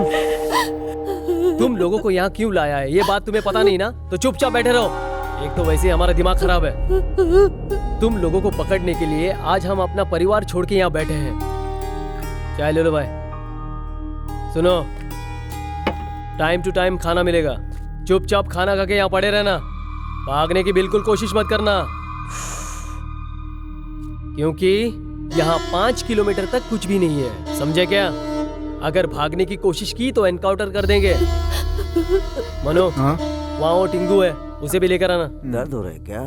Speaker 7: तुम लोगों को यहाँ क्यों लाया है ये बात तुम्हें पता नहीं ना, तो चुपचाप बैठे रहो। एक तो वैसे ही हमारा दिमाग खराब है। तुम लोगों को पकड़ने के लिए आज हम अपना परिवार छोड़ के यहाँ बैठे हैं। चाय ले लो भाई। सुनो, टाइम टू टाइम खाना मिलेगा, चुपचाप खाना खा के यहाँ पड़े रहना, भागने की बिल्कुल कोशिश मत करना, क्योंकि यहाँ 5 किलोमीटर तक कुछ भी नहीं है, समझे क्या? अगर भागने की कोशिश की तो एनकाउंटर कर देंगे। मनो, वहाँ वो टिंगू है, उसे भी लेकर आना।
Speaker 10: दर्द हो रहा है क्या?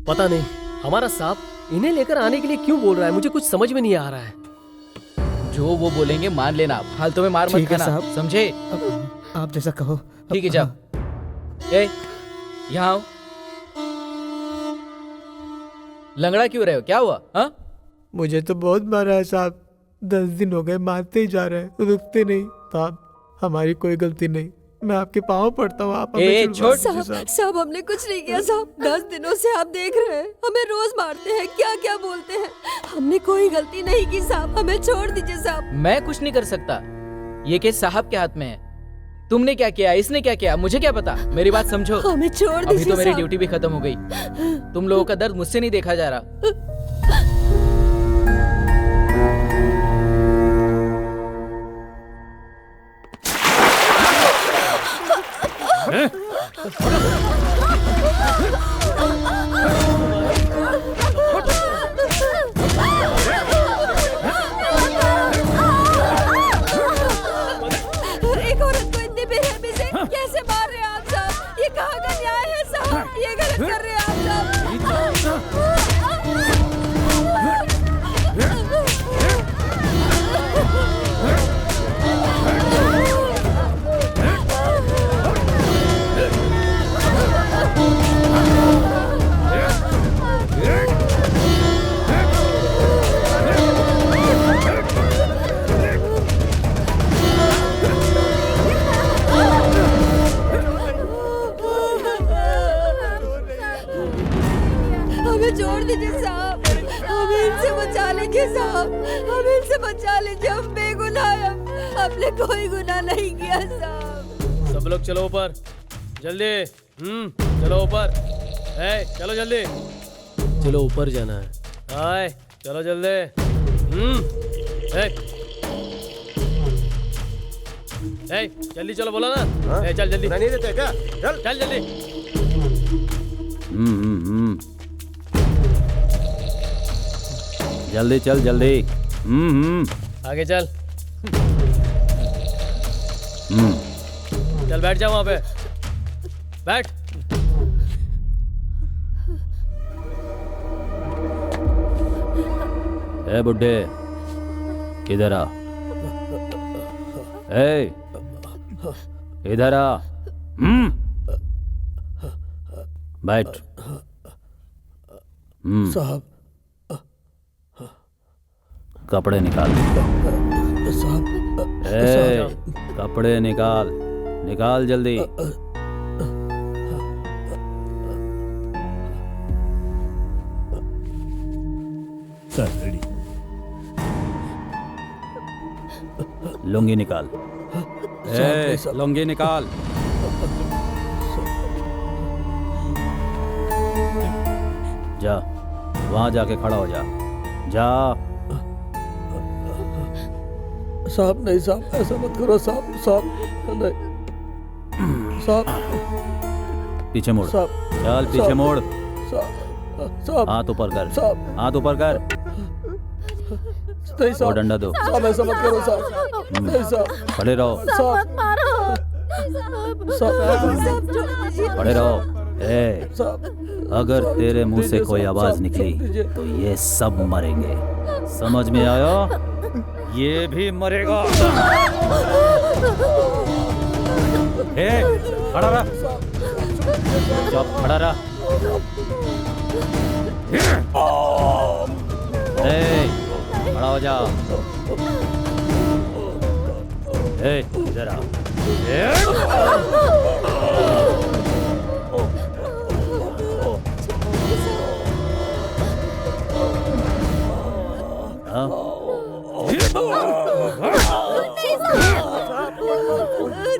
Speaker 7: पता नहीं, हमारा सांप इन्हें लेकर आने के लिए क्यों बोल रहा है, मुझे कुछ समझ में नहीं आ रहा है।
Speaker 1: जो वो बोलेंगे मान लेना, फालतू में मार मत खाना, समझे?
Speaker 4: आप जैसा कहो।
Speaker 1: ठीक है, जाओ। ए, यहाँ आओ। लंगड़ा क्यों रहे हो, क्या हुआ? हाँ,
Speaker 12: मुझे तो बहुत मारा है साहब, 10 दिन हो गए, मारते ही जा रहे हैं, रुकते नहीं। साहब हमारी कोई गलती नहीं, मैं आपके पाँव पड़ता हूँ, आप हमें
Speaker 1: छोड़।
Speaker 13: साहब हमने कुछ नहीं किया साहब, 10 दिनों से आप देख रहे हैं, हमें रोज मारते हैं, क्या क्या बोलते हैं। हमने कोई गलती नहीं की साहब, हमें छोड़ दीजिए साहब।
Speaker 1: मैं कुछ नहीं कर सकता, ये केस साहब के हाथ में है। तुमने क्या किया, इसने क्या किया, मुझे क्या पता? मेरी बात समझो,
Speaker 13: हमें छोड़ दीजिए।
Speaker 1: अभी तो मेरी ड्यूटी भी खत्म हो गई, तुम लोगों का दर्द मुझसे नहीं देखा जा रहा।
Speaker 13: एक औरत को इतनी बेरहमी से कैसे मार रहे हैं आप साहब? ये कहाँ का न्याय है साहब? ये गलत कर रहे हैं आप साहब। हमें छोड़ दीजिए साहब, हमें इनसे बचा लीजिए साहब, हमें इनसे बचा लीजिए, हम बेगुनाह हैं, हमने कोई गुनाह नहीं किया साहब।
Speaker 7: सब लोग चलो ऊपर, जल्दी। चलो ऊपर, चलो जल्दी, चलो ऊपर जाना है। आए, चलो जल्दी। जल्दी चलो, बोला ना। चल जल्दी।
Speaker 10: नहीं देते क्या? चल
Speaker 7: चल जल्दी।
Speaker 2: जल्दी चल, जल्दी।
Speaker 7: आगे चल। चल बैठ जा वहां पे, बैठ।
Speaker 2: ए बुड्ढे, इधर आ। ए, इधर आ। बैठ।
Speaker 14: साहब,
Speaker 2: कपड़े निकाल।
Speaker 14: साहब,
Speaker 2: ए, कपड़े निकाल, निकाल जल्दी।
Speaker 14: Sir ready.
Speaker 2: लुंगी निकाल। ए, लुंगी निकाल। जा, वहां जाके खड़ा हो जा। जा।
Speaker 14: साहब नहीं साहब, ऐसा मत करो साहब, साहब नहीं साहब।
Speaker 2: पीछे मुड़। चल पीछे मुड़।
Speaker 14: साहब,
Speaker 2: हाथ ऊपर कर,
Speaker 14: साहब,
Speaker 2: हाथ ऊपर कर।
Speaker 14: नहीं साहब,
Speaker 2: वो डंडा दो।
Speaker 14: साहब ऐसा मत करो साहब, नहीं साहब,
Speaker 2: खड़े रहो।
Speaker 14: साहब, साहब,
Speaker 2: खड़े रहो। ए, अगर तेरे मुंह से कोई आवाज निकली तो ये सब मरेंगे, समझ में आया? ये भी मरेगा। ए, खड़ा रहा। चुप खड़ा रहा। ए, खड़ा हो जा। ए, इधर आ।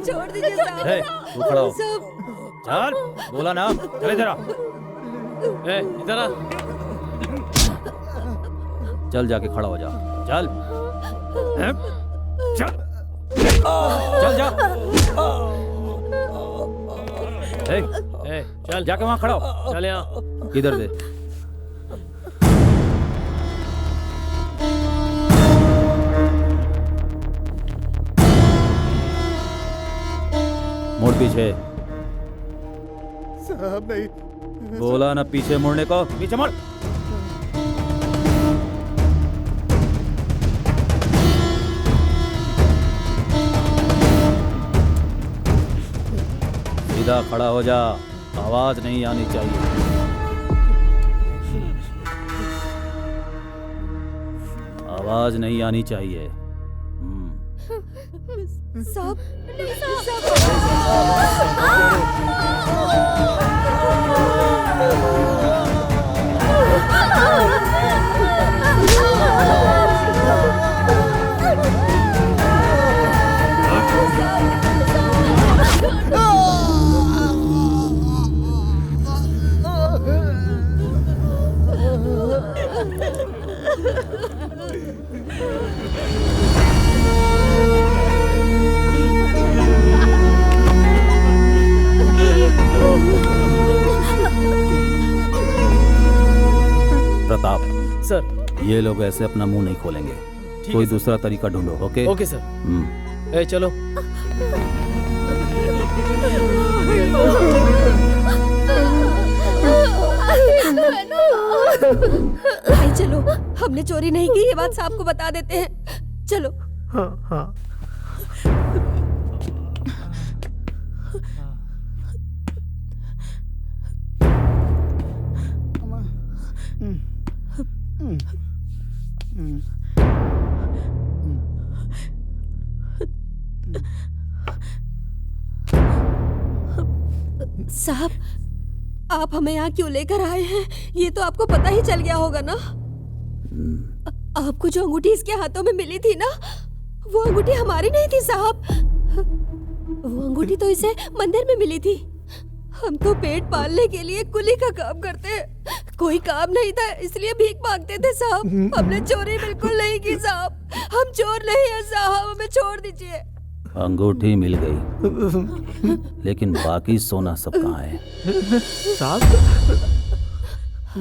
Speaker 13: छोड़ दीजिए साहब।
Speaker 2: ए, तू खड़ा हो।
Speaker 13: साहब।
Speaker 2: चल, बोला ना, चल इधर आ। ए, इधर आ। चल जाके खड़ा हो जा। चल। चल। चल जा। ए, चल जाके वहां खड़ा हो। चल यहाँ। इधर दे। मुड़ पीछे।
Speaker 11: साहब नहीं।
Speaker 2: बोला ना पीछे मुड़ने को। पीछे मुड़। सीधा खड़ा हो जा। आवाज नहीं आनी चाहिए। आवाज नहीं आनी चाहिए।
Speaker 13: साहब।
Speaker 2: प्रताप
Speaker 7: सर,
Speaker 2: ये लोग ऐसे अपना मुंह नहीं खोलेंगे। कोई दूसरा तरीका ढूंढो। Okay
Speaker 7: okay sir. ए, चलो।
Speaker 13: भाई चलो, हमने चोरी नहीं की, ये बात साहब को बता देते हैं। चलो।
Speaker 12: हाँ हाँ।
Speaker 13: साहब, आप हमें यहाँ क्यों लेकर आए हैं? ये तो आपको पता ही चल गया होगा ना। आपको जो अंगूठी इसके हाथों में मिली थी ना, वो अंगूठी हमारी नहीं थी साहब। वो अंगूठी तो इसे मंदिर में मिली थी। हम तो पेट पालने के लिए कुली का काम करते हैं। कोई काम नहीं था इसलिए भीख मांगते थे साहब। हमने चोरी बिल्कुल नहीं की साहब। हम चोर नहीं है साहब, हमें छोड़ दीजिए।
Speaker 2: अंगूठी मिल गई, लेकिन बाकी सोना सब कहाँ है?
Speaker 12: साहब,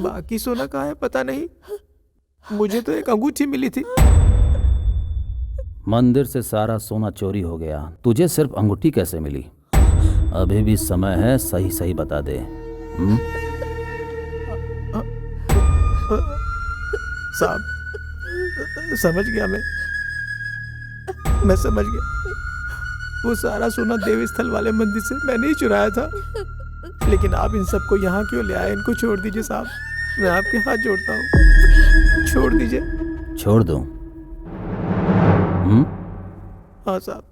Speaker 12: बाकी सोना कहाँ है पता नहीं। मुझे तो एक अंगूठी मिली थी।
Speaker 2: मंदिर से सारा सोना चोरी हो गया, तुझे सिर्फ अंगूठी कैसे मिली? अभी भी समय है, सही सही बता दे।
Speaker 12: साहब, समझ गया मैं समझ गया। वो सारा सोना देवी स्थल वाले मंदिर से मैंने ही चुराया था। लेकिन आप इन सबको यहाँ क्यों ले आए? इनको छोड़ दीजिए साहब, मैं आपके हाथ जोड़ता हूँ, छोड़ दीजिए।
Speaker 2: छोड़ दूं?
Speaker 12: हाँ साहब।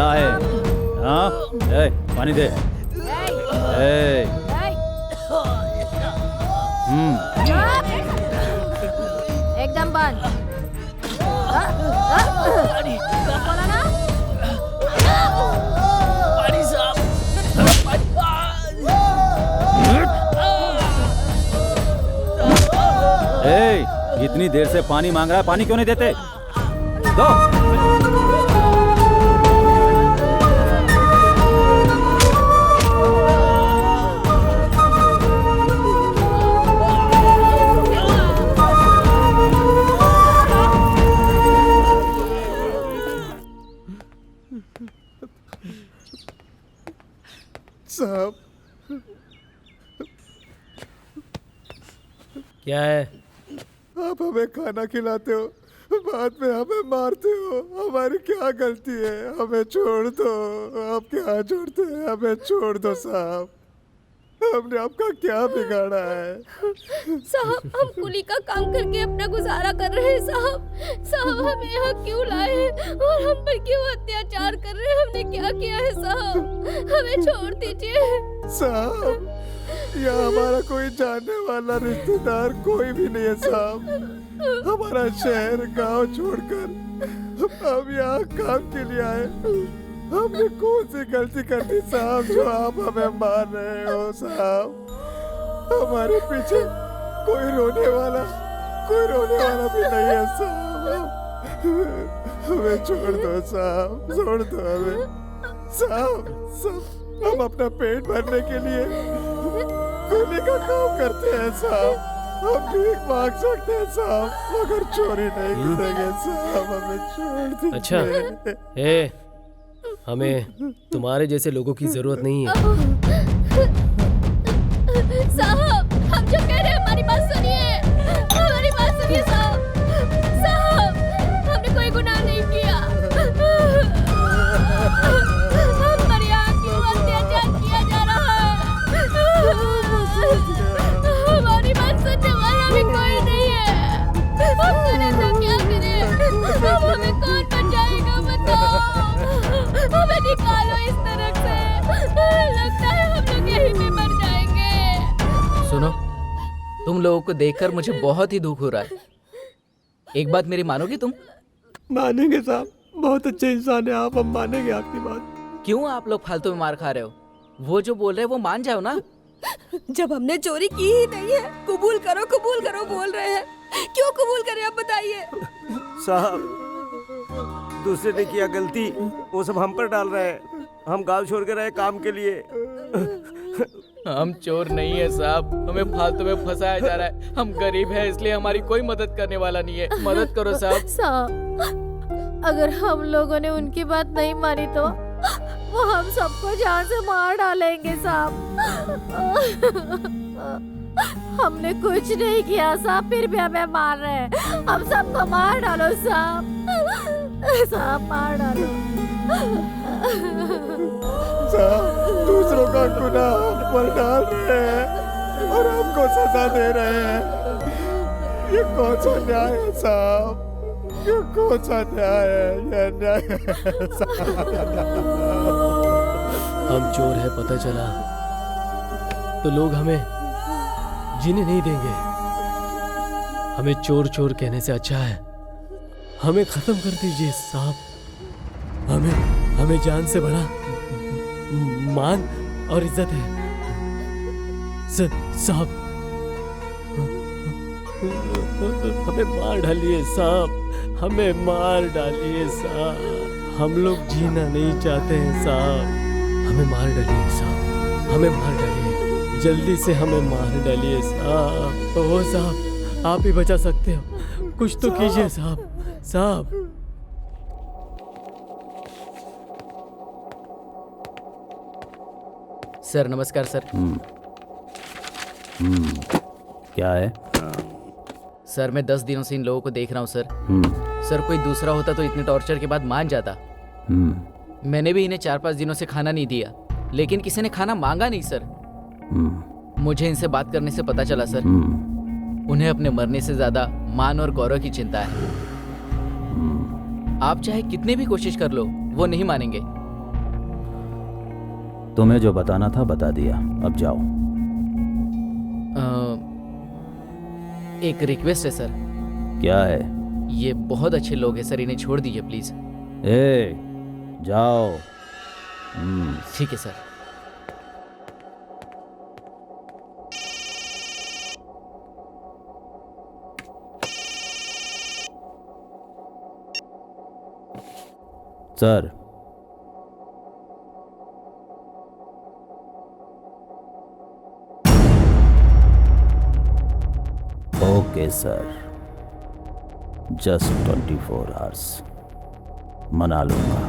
Speaker 2: क्या है? हाँ, ए, पानी दे। ए,
Speaker 16: एकदम बंद। बोला ना?
Speaker 7: पानी साहब।
Speaker 2: ए, इतनी देर से पानी मांग रहा है, पानी क्यों नहीं देते? दो।
Speaker 4: साहब,
Speaker 7: क्या है?
Speaker 4: आप हमें खाना खिलाते हो, बाद में हमें मारते हो। हमारी क्या गलती है? हमें छोड़ दो। आपके हाथ जोड़ते हैं, हमें छोड़ दो साहब। हमने आपका क्या बिगाड़ा है?
Speaker 13: साहब, हम कुली का काम करके अपना गुजारा कर रहे हैं साहब। साहब, हमें यहाँ क्यों लाए हैं और हम पर क्यों अत्याचार कर रहे हैं? हमने क्या किया है साहब? हमें छोड़ दीजिए
Speaker 4: साहब। यहाँ हमारा कोई जानने वाला रिश्तेदार कोई भी नहीं है साहब। हमारा शहर गांव छोड़कर हम यहाँ काम के लिए आए। हमने कौन सी गलती कर दी साहब जो आप हमें मार रहे हो साहब? हमारे पीछे कोई रोने वाला भी नहीं है साहब। हमें छोड़ दो साहब, छोड़ दो हमें साहब। हम अपना पेट भरने के लिए कुली का काम करते हैं साहब। हम भीख मांग सकते हैं साहब, मगर चोरी नहीं करेंगे साहब। हमें छोड़ दीजिए।
Speaker 7: अच्छा, ए, हमें तुम्हारे जैसे लोगों की जरूरत नहीं है।
Speaker 13: साहब, हम जो कह रहे हैं हमारी बात सुनिए, हमारी बात सुनिए साहब। साहब, हमने कोई गुनाह नहीं किया। हम पर यहाँ क्यों अत्याचार किया जा रहा है? हमारी बात सुनने वाला भी कोई नहीं है। हम सुने तो क्या करें? अब हमें कौन बचाएगा बताओ? हमें निकालो इस तरफ से। लगता है हम लोग यहीं पे मर जाएंगे।
Speaker 1: सुनो, तुम लोगों को देखकर मुझे बहुत ही दुख हो रहा है। एक बात मेरी मानोगी तुम?
Speaker 12: मानेंगे साहब, बहुत अच्छे इंसान है आप, हम मानेंगे आपकी बात।
Speaker 1: क्यों आप लोग फालतू में मार खा रहे हो? वो जो बोल रहे हैं वो मान जाओ ना।
Speaker 13: जब हमने चोरी की ही नहीं है, कबूल करो बोल रहे हैं। क्यों कबूल करें आप बताइए?
Speaker 10: साहब, दूसरे ने किया गलती, वो सब हम पर डाल रहे हैं। हम गांव छोड़ कर आए काम के लिए।
Speaker 1: हम चोर नहीं है साहब, हमें फालतू में फंसाया जा रहा है। हम गरीब हैं इसलिए हमारी कोई मदद करने वाला नहीं है। मदद करो साहब।
Speaker 16: साहब, अगर हम लोगों ने उनकी बात नहीं मानी तो वो हम सबको जान से मार डालेंगे साहब। हमने कुछ नहीं किया साहब, फिर भी हमें मार रहे हैं। हम सबको मार डालो साहब, साहब मार डालो।
Speaker 4: साहब, दूसरों का गुनाह हम पर डाल रहे हैं और हमको सजा दे रहे हैं। ये कौन सा न्याय है साहब? ये कौन सा न्याय है? ये न्याय है साहब।
Speaker 7: हम चोर है पता चला तो लोग हमें जीने नहीं देंगे। हमें चोर चोर कहने से अच्छा है हमें खत्म कर दीजिए साहब। हमें जान से बड़ा मान और इज्जत है साहब। हमें मार डालिए साहब, हमें मार डालिए साहब। हम लोग जीना नहीं चाहते हैं साहब। हमें मार डालिए साहब, हमें मार डालिए, जल्दी से हमें मार डालिए साहब। ओ साहब, आप ही बचा सकते हो, कुछ तो कीजिए साहब। साहब,
Speaker 1: सर नमस्कार सर।
Speaker 2: क्या है?
Speaker 1: सर मैं 10 दिनों से इन लोगों को देख रहा हूँ सर। सर कोई दूसरा होता तो इतने टॉर्चर के बाद मान जाता। मैंने भी इन्हें 4-5 दिनों से खाना नहीं दिया, लेकिन किसी ने खाना मांगा नहीं सर। मुझे इनसे बात करने से पता चला सर, उन्हें अपने मरने से ज्यादा मान और गौरव की चिंता है। आप चाहे कितनी भी कोशिश कर लो वो नहीं मानेंगे।
Speaker 2: तुम्हें जो बताना था बता दिया, अब जाओ।
Speaker 1: एक रिक्वेस्ट है सर।
Speaker 2: क्या है?
Speaker 1: ये बहुत अच्छे लोग हैं सर, इन्हें छोड़ दीजिए प्लीज।
Speaker 2: जाओ।
Speaker 1: ठीक है sir.
Speaker 2: Sir, okay sir, just 24 hours, मना लूंगा।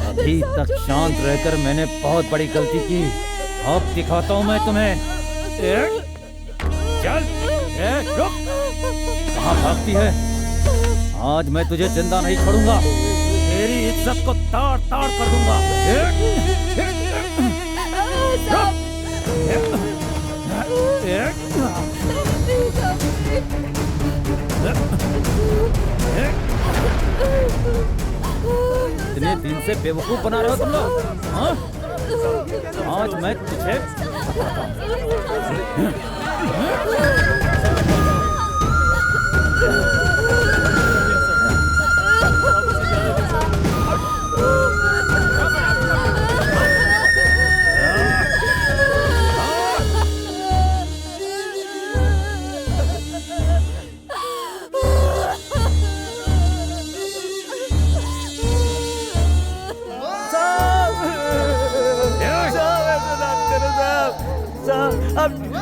Speaker 2: अभी तक शांत रहकर मैंने बहुत बड़ी गलती की। अब दिखाता हूं मैं तुम्हें। चल, रुक। कहां भागती है? आज मैं तुझे जिंदा नहीं छोड़ूंगा, तेरी इज्जत को ताड़ ताड़ कर दूंगा। इतने दिन से बेवकूफ बना रहे हो तुम लोग, हाँ? आज मैं तुझे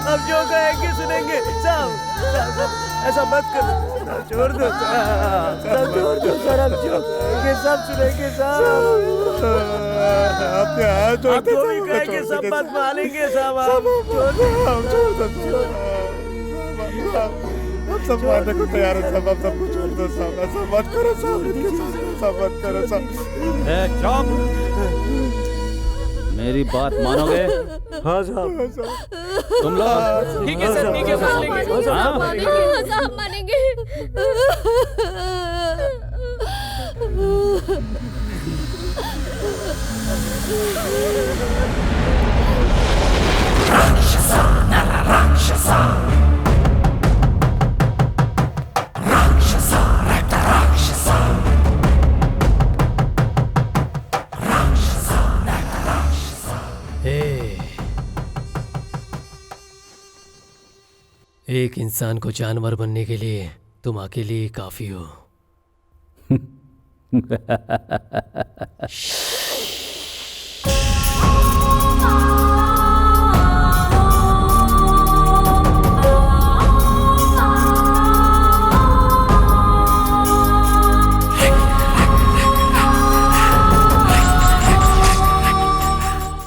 Speaker 10: अब जो कहेंगे सुनेंगे। साहब ऐसा मत करो, छोड़ दो साहब, छोड़ दो सर, अब जो कहेंगे सब सुनेंगे साहब।
Speaker 6: अपने हाथ
Speaker 10: आप जो भी कहेंगे सब बात मानेंगे साहब। आप
Speaker 6: हम सब मारने को तैयार है साहब, आप सबको छोड़ दो साहब, ऐसा मत करो साहब, ऐसा मत करो साहब।
Speaker 2: चुप, मेरी बात मानोगे?
Speaker 10: हाँ साहब।
Speaker 2: तुम लोग?
Speaker 5: ठीक है सर, ठीक है सर, मानेंगे।
Speaker 2: हाँ?
Speaker 16: साहब मानेंगे।
Speaker 17: राक्षसा नर राक्षसा, राक्षसा रक्त राक्षसा, राक्षसा नर राक्षसा।
Speaker 7: एक इंसान को जानवर बनने के लिए तुम अकेले ही काफी हो।